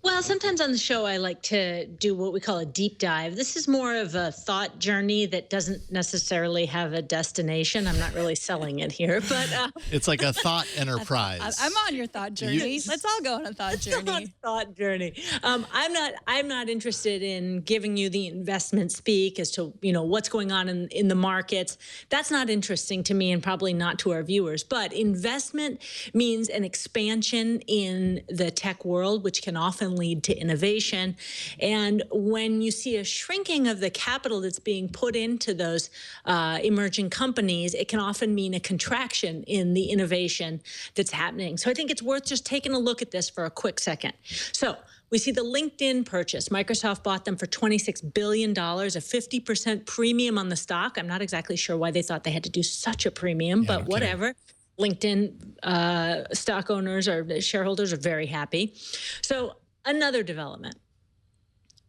Well, sometimes on the show, I like to do what we call a deep dive. This is more of a thought journey that doesn't necessarily have a destination. I'm not really selling it here, but it's like a thought enterprise. I'm on your thought journey. Let's all go on a thought journey. Thought journey. I'm not interested in giving you the investment speak as to what's going on in the markets. That's not interesting to me and probably not to our viewers. But investment means an expansion in the tech world, which can often lead to innovation. And when you see a shrinking of the capital that's being put into those emerging companies, it can often mean a contraction in the innovation that's happening. So I think it's worth just taking a look at this for a quick second. So we see the LinkedIn purchase. Microsoft bought them for $26 billion, a 50% premium on the stock. I'm not exactly sure why they thought they had to do such a premium, but whatever. LinkedIn stock owners or shareholders are very happy. So another development.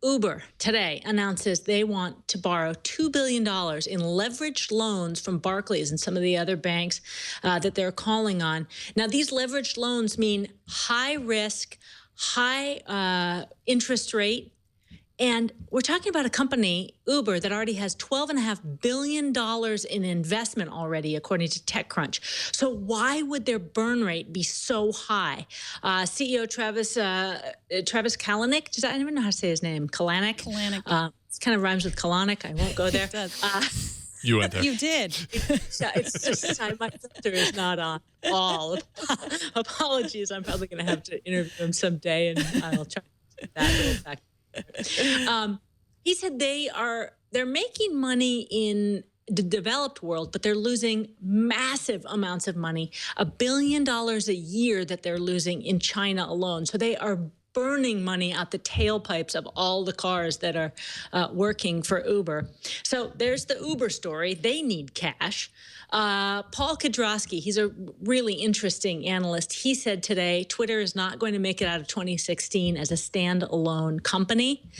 Uber today announces they want to borrow $2 billion in leveraged loans from Barclays and some of the other banks that they're calling on. Now, these leveraged loans mean high risk, high interest rate. And we're talking about a company, Uber, that already has $12.5 billion in investment already, according to TechCrunch. So why would their burn rate be so high? CEO Travis Kalanick, I don't even know how to say his name, Kalanick? Kalanick. It kind of rhymes with colonic. I won't go there. It does. You went there. You did. It's just my filter is not on all. Apologies. I'm probably going to have to interview him someday, and I'll try to do that little back. He said they're making money in the developed world, but they're losing massive amounts of money, $1 billion a year that they're losing in China alone. So they are burning money out the tailpipes of all the cars that are working for Uber. So there's the Uber story. They need cash. Paul Kudrowski, he's a really interesting analyst. He said today, Twitter is not going to make it out of 2016 as a standalone company.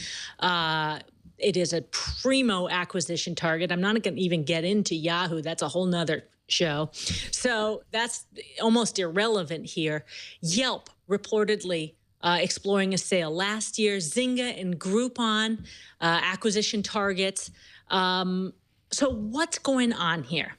It is a primo acquisition target. I'm not going to even get into Yahoo. That's a whole nother show. So that's almost irrelevant here. Yelp reportedly exploring a sale last year. Zynga and Groupon, acquisition targets. So what's going on here?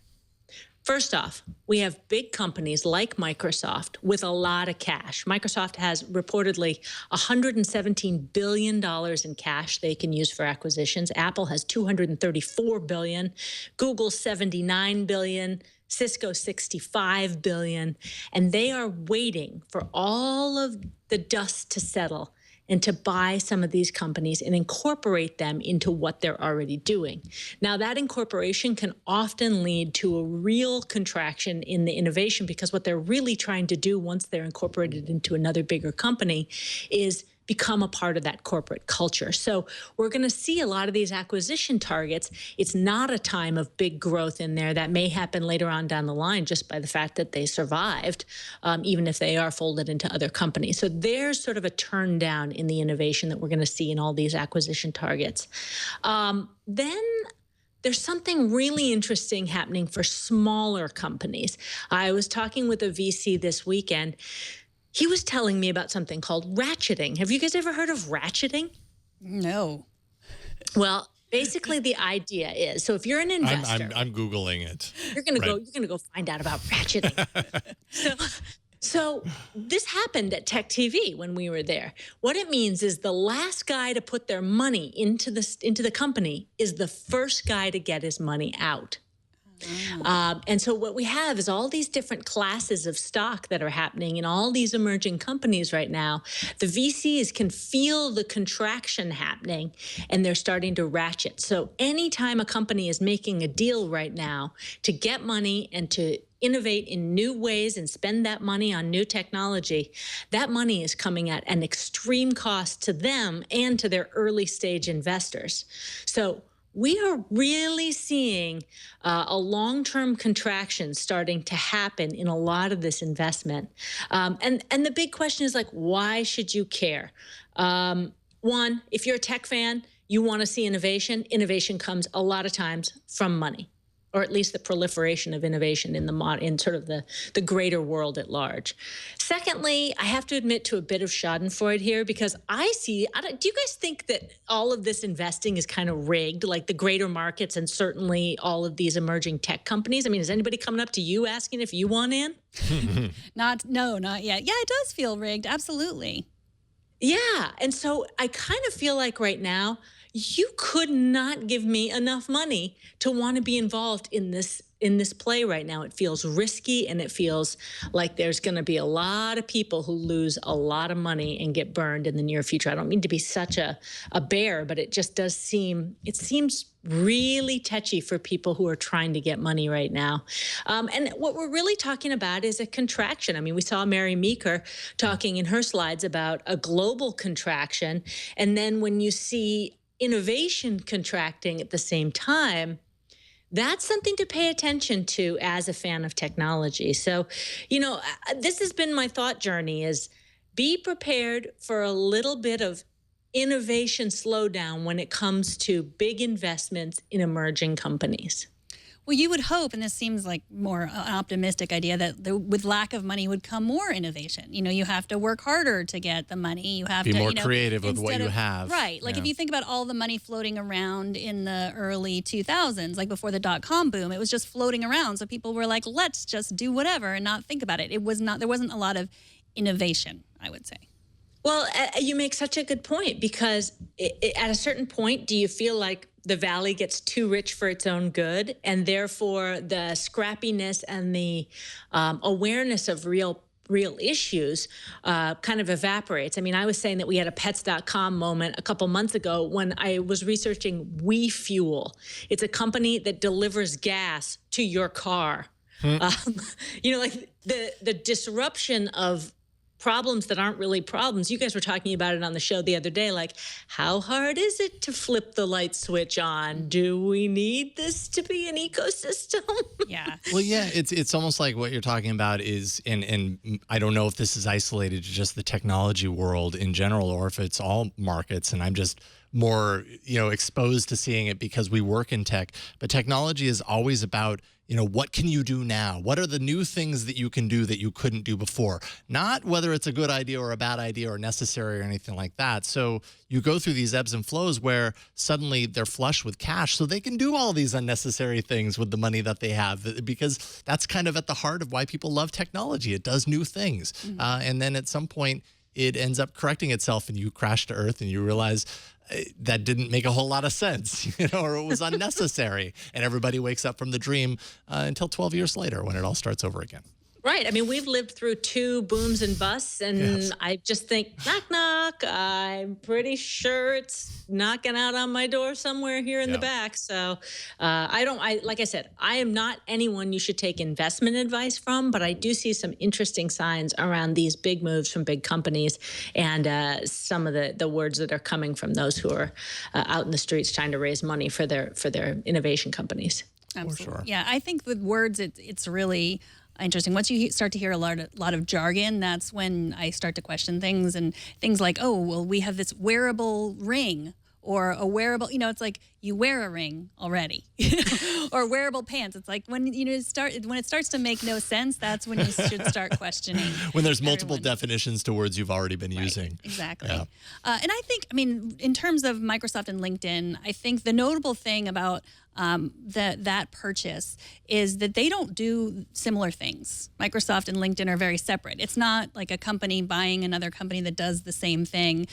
First off, we have big companies like Microsoft with a lot of cash. Microsoft has reportedly $117 billion in cash they can use for acquisitions. Apple has $234 billion. Google $79 billion. Cisco 65 billion, and they are waiting for all of the dust to settle and to buy some of these companies and incorporate them into what they're already doing. Now, that incorporation can often lead to a real contraction in the innovation, because what they're really trying to do once they're incorporated into another bigger company is become a part of that corporate culture. So we're going to see a lot of these acquisition targets. It's not a time of big growth in there. That may happen later on down the line just by the fact that they survived, even if they are folded into other companies. So there's sort of a turn down in the innovation that we're going to see in all these acquisition targets. Then there's something really interesting happening for smaller companies. I was talking with a VC this weekend. He was telling me about something called ratcheting. Have you guys ever heard of ratcheting? No. Well, basically the idea is, so if you're an investor, I'm Googling it. You're gonna go find out about ratcheting. So this happened at Tech TV when we were there. What it means is the last guy to put their money into the company is the first guy to get his money out. And so what we have is all these different classes of stock that are happening in all these emerging companies right now. The VCs can feel the contraction happening, and they're starting to ratchet. So anytime a company is making a deal right now to get money and to innovate in new ways and spend that money on new technology, that money is coming at an extreme cost to them and to their early stage investors. So we are really seeing a long-term contraction starting to happen in a lot of this investment. And the big question is, like, why should you care? One, if you're a tech fan, you want to see innovation. Innovation comes a lot of times from money, or at least the proliferation of innovation in sort of the greater world at large. Secondly, I have to admit to a bit of schadenfreude here, because do you guys think that all of this investing is kind of rigged, like the greater markets and certainly all of these emerging tech companies? I mean, is anybody coming up to you asking if you want in? Not yet. Yeah, it does feel rigged. Absolutely. Yeah. And so I kind of feel like right now, you could not give me enough money to want to be involved in this play right now. It feels risky, and it feels like there's going to be a lot of people who lose a lot of money and get burned in the near future. I don't mean to be such a bear, but it just does seems really touchy for people who are trying to get money right now. And what we're really talking about is a contraction. I mean, we saw Mary Meeker talking in her slides about a global contraction. And then when you see innovation contracting at the same time, that's something to pay attention to as a fan of technology. So, this has been my thought journey, is be prepared for a little bit of innovation slowdown when it comes to big investments in emerging companies. Well, you would hope, and this seems like more an optimistic idea, that with lack of money would come more innovation. You have to work harder to get the money. You have be to more creative with what you have. Right. Like if you think about all the money floating around in the early 2000s, like before the dot-com boom, it was just floating around. So people were like, let's just do whatever and not think about it. There wasn't a lot of innovation, I would say. Well, you make such a good point, because at a certain point, do you feel like the valley gets too rich for its own good, and therefore the scrappiness and the awareness of real issues kind of evaporates? I mean, I was saying that we had a pets.com moment a couple months ago when I was researching WeFuel. It's a company that delivers gas to your car. Like the disruption of problems that aren't really problems. You guys were talking about it on the show the other day, like, how hard is it to flip the light switch on? Do we need this to be an ecosystem? Yeah. Well, yeah, it's almost like what you're talking about is, and I don't know if this is isolated to just the technology world in general, or if it's all markets, and I'm just more, exposed to seeing it because we work in tech. But technology is always about, what can you do now? What are the new things that you can do that you couldn't do before? Not whether it's a good idea or a bad idea or necessary or anything like that. So you go through these ebbs and flows where suddenly they're flush with cash, so they can do all these unnecessary things with the money that they have, because that's kind of at the heart of why people love technology. It does new things. And then at some point, it ends up correcting itself and you crash to Earth and you realize that didn't make a whole lot of sense, or it was unnecessary. And everybody wakes up from the dream until 12 years later when it all starts over again. Right. I mean, we've lived through 2 booms and busts, and I just think, knock, knock. I'm pretty sure it's knocking out on my door somewhere here in the back. So like I said, I am not anyone you should take investment advice from, but I do see some interesting signs around these big moves from big companies and some of the words that are coming from those who are out in the streets trying to raise money for their innovation companies. Absolutely. For sure. Yeah, I think with words, it's really interesting. Once you start to hear a lot of jargon, that's when I start to question things, and things like, oh, well, we have this wearable ring or a wearable, it's like you wear a ring already, or wearable pants. It's like when it starts to make no sense, that's when you should start questioning. When there's multiple definitions to words you've already been using. Exactly. Yeah. And I think, in terms of Microsoft and LinkedIn, I think the notable thing about that purchase is that they don't do similar things. Microsoft and LinkedIn are very separate. It's not like a company buying another company that does the same thing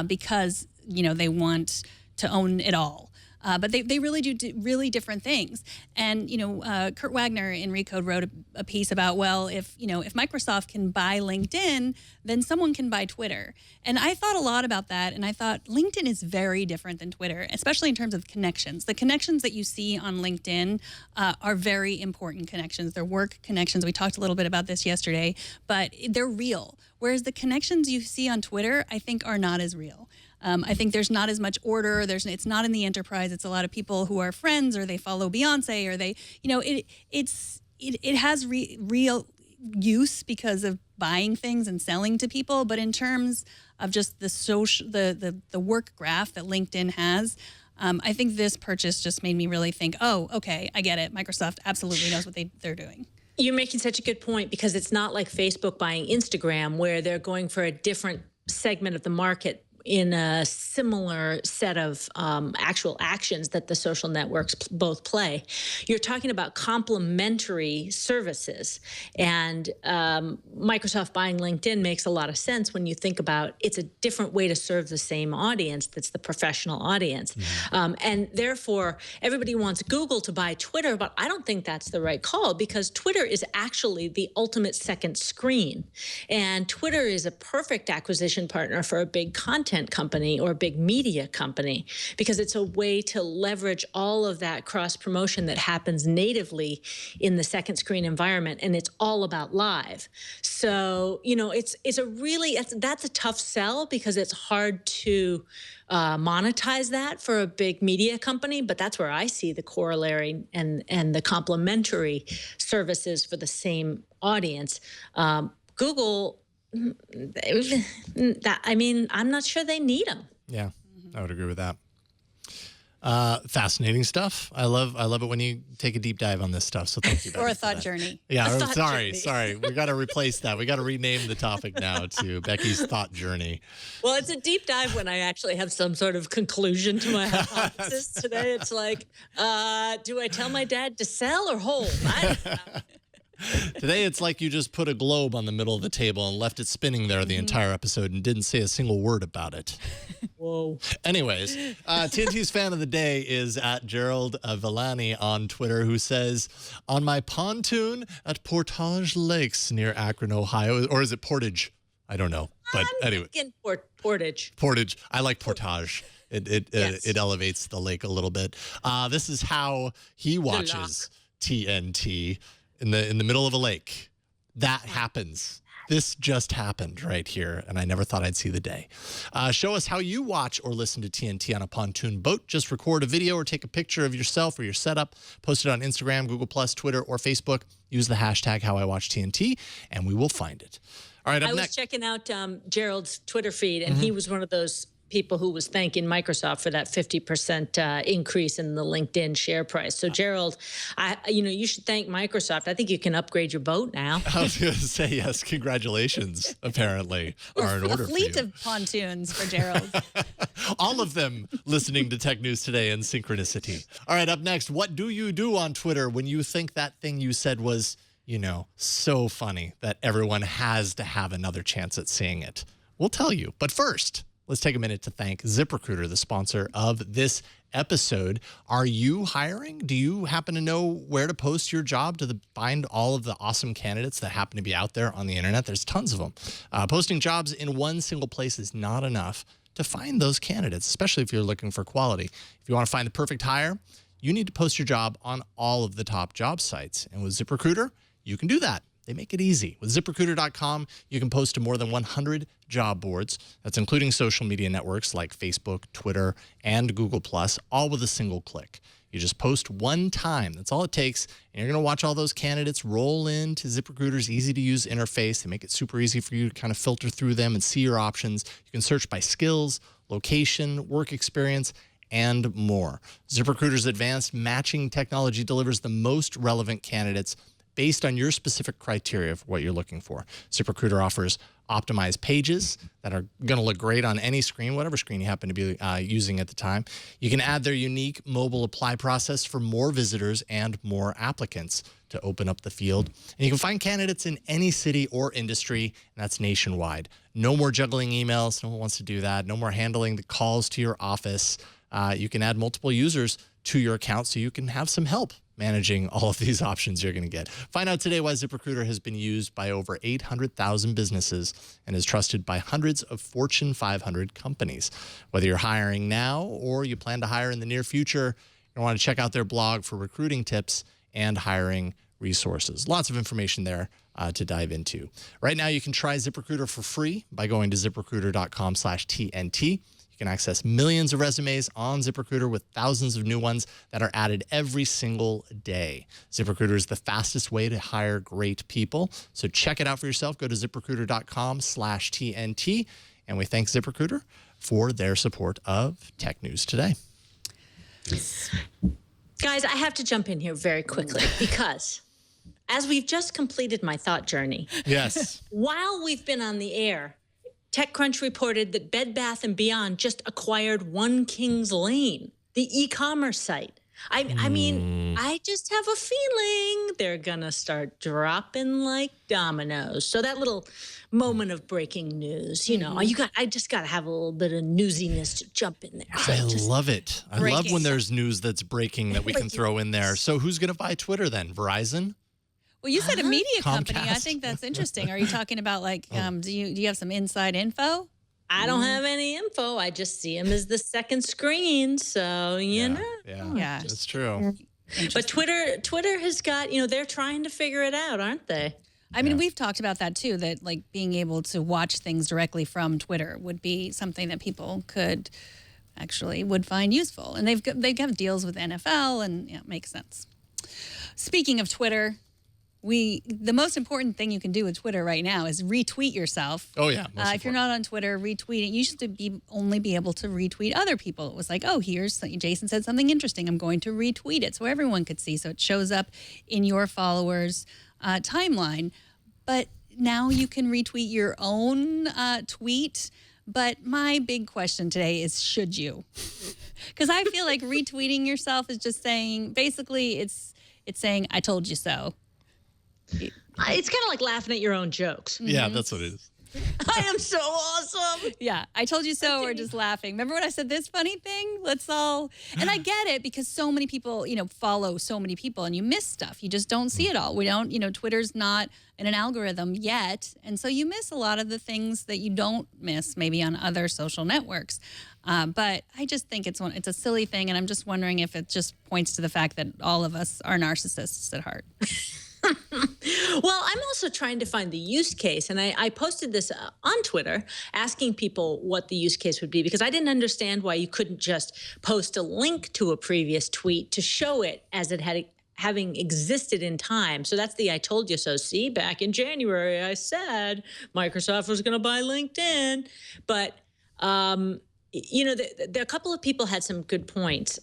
because they want to own it all. But they really do really different things. And, Kurt Wagner in Recode wrote a piece about, well, if Microsoft can buy LinkedIn, then someone can buy Twitter. And I thought a lot about that. And I thought LinkedIn is very different than Twitter, especially in terms of connections. The connections that you see on LinkedIn are very important connections. They're work connections. We talked a little bit about this yesterday, but they're real. Whereas the connections you see on Twitter, I think, are not as real. I think there's not as much order. It's not in the enterprise. It's a lot of people who are friends, or they follow Beyonce, or they, it has real use because of buying things and selling to people. But in terms of just the social, the work graph that LinkedIn has, I think this purchase just made me really think, oh, okay, I get it. Microsoft absolutely knows what they're doing. You're making such a good point, because it's not like Facebook buying Instagram, where they're going for a different segment of the market in a similar set of actual actions that the social networks both play. You're talking about complementary services. And Microsoft buying LinkedIn makes a lot of sense when you think about it's a different way to serve the same audience that's the professional audience. Mm-hmm. And therefore, everybody wants Google to buy Twitter, but I don't think that's the right call, because Twitter is actually the ultimate second screen. And Twitter is a perfect acquisition partner for a big content company or a big media company, because it's a way to leverage all of that cross promotion that happens natively in the second screen environment, and it's all about live. So that's a tough sell, because it's hard to monetize that for a big media company, but that's where I see the corollary and the complementary services for the same audience. Google, I'm not sure they need them. Yeah, I would agree with that. Fascinating stuff. I love it when you take a deep dive on this stuff. So thank you. Or a thought journey. Yeah. Sorry. We got to replace that. We got to rename the topic now to Becky's thought journey. Well, it's a deep dive when I actually have some sort of conclusion to my hypothesis. Today, it's like, do I tell my dad to sell or hold? I don't know. Today, it's like you just put a globe on the middle of the table and left it spinning there the entire episode and didn't say a single word about it. Whoa. Anyways, TNT's fan of the day is at Gerald Villani on Twitter, who says, on my pontoon at Portage Lakes near Akron, Ohio, or is it Portage? I don't know. But anyway. Portage. Portage. I like Portage. It elevates the lake a little bit. This is how he watches TNT. In the middle of a lake. That happens. This just happened right here, and I never thought I'd see the day. Show us how you watch or listen to TNT on a pontoon boat. Just record a video or take a picture of yourself or your setup. Post it on Instagram, Google+, Twitter, or Facebook. Use the hashtag HowIWatchTNT, and we will find it. All right, up next. I was checking out Gerald's Twitter feed, and he was one of those people who was thanking Microsoft for that 50% increase in the LinkedIn share price. So Gerald, you should thank Microsoft. I think you can upgrade your boat now. I was going to say, yes, congratulations, apparently, are in order for you. A fleet of pontoons for Gerald. All of them listening to Tech News Today in synchronicity. All right, up next, what do you do on Twitter when you think that thing you said was, so funny that everyone has to have another chance at seeing it? We'll tell you. But first, let's take a minute to thank ZipRecruiter, the sponsor of this episode. Are you hiring? Do you happen to know where to post your job to find all of the awesome candidates that happen to be out there on the internet? There's tons of them. Posting jobs in one single place is not enough to find those candidates, especially if you're looking for quality. If you want to find the perfect hire, you need to post your job on all of the top job sites. And with ZipRecruiter, you can do that. They make it easy. With ZipRecruiter.com, you can post to more than 100 job boards. That's including social media networks like Facebook, Twitter, and Google+, all with a single click. You just post one time. That's all it takes. And you're going to watch all those candidates roll into ZipRecruiter's easy-to-use interface. They make it super easy for you to kind of filter through them and see your options. You can search by skills, location, work experience, and more. ZipRecruiter's advanced matching technology delivers the most relevant candidates based on your specific criteria for what you're looking for. ZipRecruiter offers optimized pages that are going to look great on any screen, whatever screen you happen to be using at the time. You can add their unique mobile apply process for more visitors and more applicants to open up the field. And you can find candidates in any city or industry, and that's nationwide. No more juggling emails. No one wants to do that. No more handling the calls to your office. You can add multiple users to your account so you can have some help managing all of these options you're going to get. Find out today why ZipRecruiter has been used by over 800,000 businesses and is trusted by hundreds of Fortune 500 companies. Whether you're hiring now or you plan to hire in the near future, you want to check out their blog for recruiting tips and hiring resources. Lots of information there to dive into. Right now, you can try ZipRecruiter for free by going to ZipRecruiter.com/TNT. You can access millions of resumes on ZipRecruiter with thousands of new ones that are added every single day. ZipRecruiter is the fastest way to hire great people. So check it out for yourself. Go to ZipRecruiter.com/TNT. And we thank ZipRecruiter for their support of Tech News Today. Guys, I have to jump in here very quickly because as we've just completed my thought journey, Yes. while we've been on the air, TechCrunch reported that Bed Bath & Beyond just acquired One Kings Lane, the e-commerce site. I mean, I just have a feeling they're going to start dropping like dominoes. So that little moment of breaking news, you know, I just got to have a little bit of newsiness to jump in there. So I love it. I love breaking. when there's news that's breaking that we can throw in there. So who's going to buy Twitter then? Verizon? Well, you said a media company. I Comcast? think that's interesting. Are you talking about like, do you have some inside info? I don't have any info. I just see them as the second screen. So, you know. Yeah. That's true. But Twitter has got, you know, they're trying to figure it out, aren't they? I mean, we've talked about that too, that like being able to watch things directly from Twitter would be something that people would find useful. And they have deals with NFL and it makes sense. Speaking of Twitter, the most important thing you can do with Twitter right now is retweet yourself. Oh, yeah. If you're not on Twitter, retweeting. You used to only be able to retweet other people. It was like, oh, Jason said something interesting. I'm going to retweet it so everyone could see. So it shows up in your followers' timeline. But now you can retweet your own tweet. But my big question today is, should you? Because I feel like retweeting yourself is just saying, basically, it's saying, I told you so. It's kind of like laughing at your own jokes. Yeah, that's what it is. I am so awesome. Yeah, I told you so, or just laughing. Remember when I said this funny thing? And I get it because so many people, follow so many people and you miss stuff. You just don't see it all. We don't, Twitter's not in an algorithm yet. And so you miss a lot of the things that you don't miss maybe on other social networks. But I just think it's a silly thing. And I'm just wondering if it just points to the fact that all of us are narcissists at heart. Well, I'm also trying to find the use case. And I posted this on Twitter asking people what the use case would be because I didn't understand why you couldn't just post a link to a previous tweet to show it as it had having existed in time. So that's the I told you so. See, back in January, I said Microsoft was going to buy LinkedIn. But, there are a couple of people had some good points.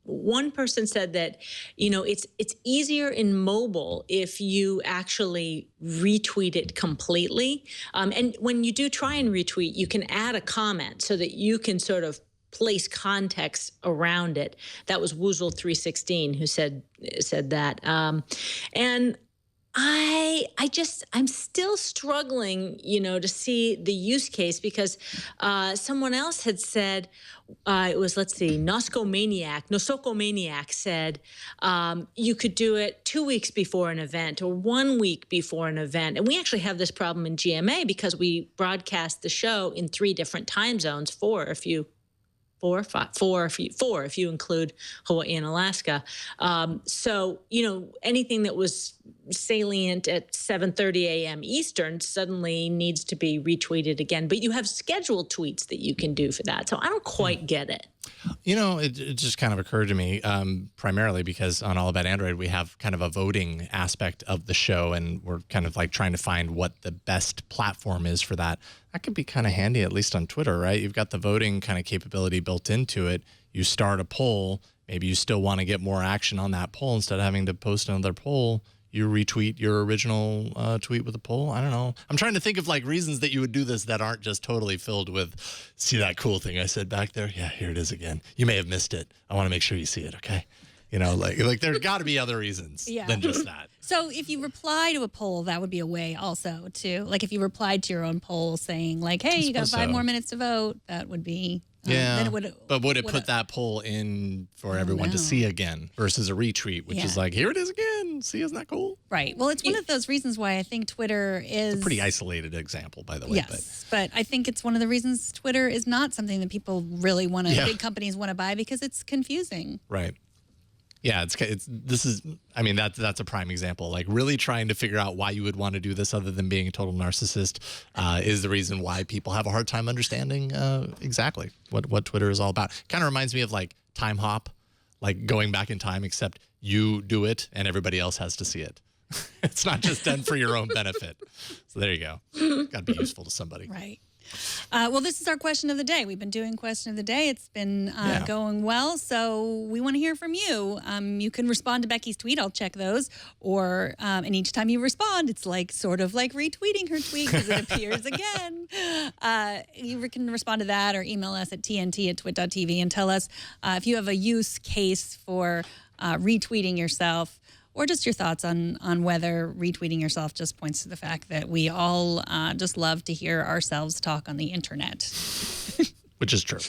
One person said that, it's easier in mobile if you actually retweet it completely. And when you do try and retweet, you can add a comment so that you can sort of place context around it. That was Woozle316 who said that. And I'm still struggling, to see the use case because someone else had said, it was, let's see, Nosocomaniac said you could do it 2 weeks before an event or 1 week before an event. And we actually have this problem in GMA because we broadcast the show in 3 different time zones, four if you include Hawaii and Alaska. So, anything that was salient at 7:30 a.m. Eastern suddenly needs to be retweeted again. But you have scheduled tweets that you can do for that. So I don't quite get it. It just kind of occurred to me, primarily because on All About Android, we have kind of a voting aspect of the show, and we're kind of like trying to find what the best platform is for that. That could be kind of handy, at least on Twitter, right? You've got the voting kind of capability built into it. You start a poll. Maybe you still want to get more action on that poll. Instead of having to post another poll, you retweet your original tweet with a poll. I don't know. I'm trying to think of like reasons that you would do this that aren't just totally filled with, see that cool thing I said back there? Yeah, here it is again. You may have missed it. I want to make sure you see it, okay? Like there's got to be other reasons than just that. So if you reply to a poll, that would be a way also to, like if you replied to your own poll saying like, hey, you got 5 more minutes to vote, that would be... then but would it put that poll in for everyone to see again versus a retweet, which is like, here it is again. See, isn't that cool? Right. Well, it's one of those reasons why I think Twitter is... It's a pretty isolated example, by the way. Yes, but I think it's one of the reasons Twitter is not something that people really want to, big companies want to buy because it's confusing. Right. Yeah, that's a prime example. Like really trying to figure out why you would want to do this other than being a total narcissist is the reason why people have a hard time understanding exactly what Twitter is all about. Kind of reminds me of like Time Hop, like going back in time, except you do it and everybody else has to see it. It's not just done for your own benefit. So there you go. Got to be useful to somebody. Right. Well, this is our question of the day. We've been doing question of the day. It's been going well, so we want to hear from you. You can respond to Becky's tweet. I'll check those. And each time you respond, it's like sort of like retweeting her tweet because it appears again. You can respond to that or email us at tnt@twit.tv and tell us if you have a use case for retweeting yourself. Or just your thoughts on whether retweeting yourself just points to the fact that we all just love to hear ourselves talk on the internet. Which is true.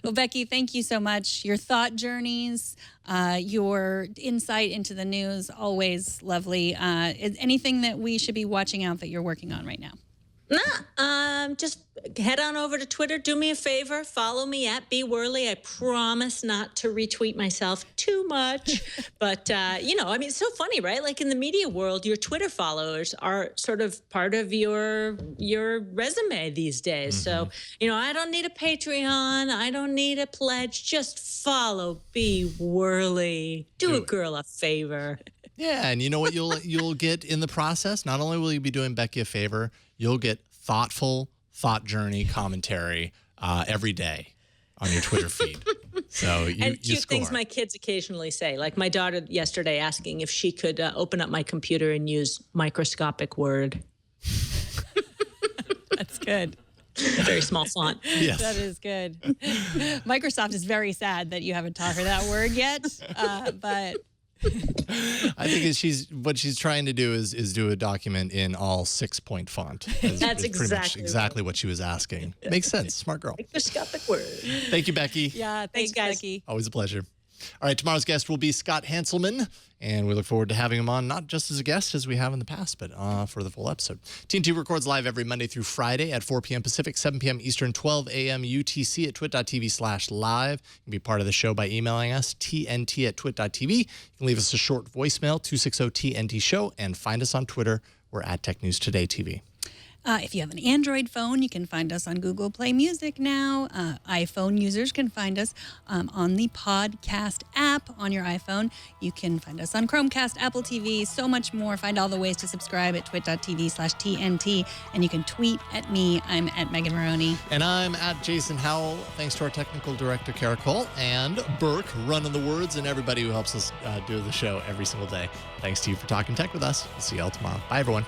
Well, Becky, thank you so much. Your thought journeys, your insight into the news, always lovely. Anything that we should be watching out that you're working on right now? Just head on over to Twitter. Do me a favor. Follow me at @Worley. I promise not to retweet myself too much. But, it's so funny, right? Like in the media world, your Twitter followers are sort of part of your resume these days. Mm-hmm. So, I don't need a Patreon. I don't need a pledge. Just follow Worley. Do a girl a favor. Yeah, and you know what you'll get in the process? Not only will you be doing Becky a favor, you'll get thoughtful thought journey commentary every day on your Twitter feed. So and cute things my kids occasionally say, like my daughter yesterday asking if she could open up my computer and use microscopic Word. That's good. Very small font. Yes. That is good. Microsoft is very sad that you haven't taught her that word yet, but... I think what she's trying to do is do a document in all 6-point font. That's exactly what she was asking. Makes sense. Smart girl. Microscopic Word. Thank you, Becky. Yeah, thanks guys. Becky. Always a pleasure. All right, tomorrow's guest will be Scott Hanselman, and we look forward to having him on, not just as a guest as we have in the past, but for the full episode. TNT records live every Monday through Friday at 4 p.m. Pacific, 7 p.m. Eastern, 12 a.m. UTC at twit.tv/live. You can be part of the show by emailing us, tnt@twit.tv. You can leave us a short voicemail, 260-TNT-SHOW, and find us on Twitter. We're at Tech News Today TV. If you have an Android phone, you can find us on Google Play Music now. iPhone users can find us on the podcast app on your iPhone. You can find us on Chromecast, Apple TV, so much more. Find all the ways to subscribe at twit.tv/TNT. And you can tweet at me. I'm at Megan Morrone. And I'm at Jason Howell. Thanks to our technical director, Kara Cole, and Burke, running the words, and everybody who helps us do the show every single day. Thanks to you for talking tech with us. We'll see you all tomorrow. Bye, everyone.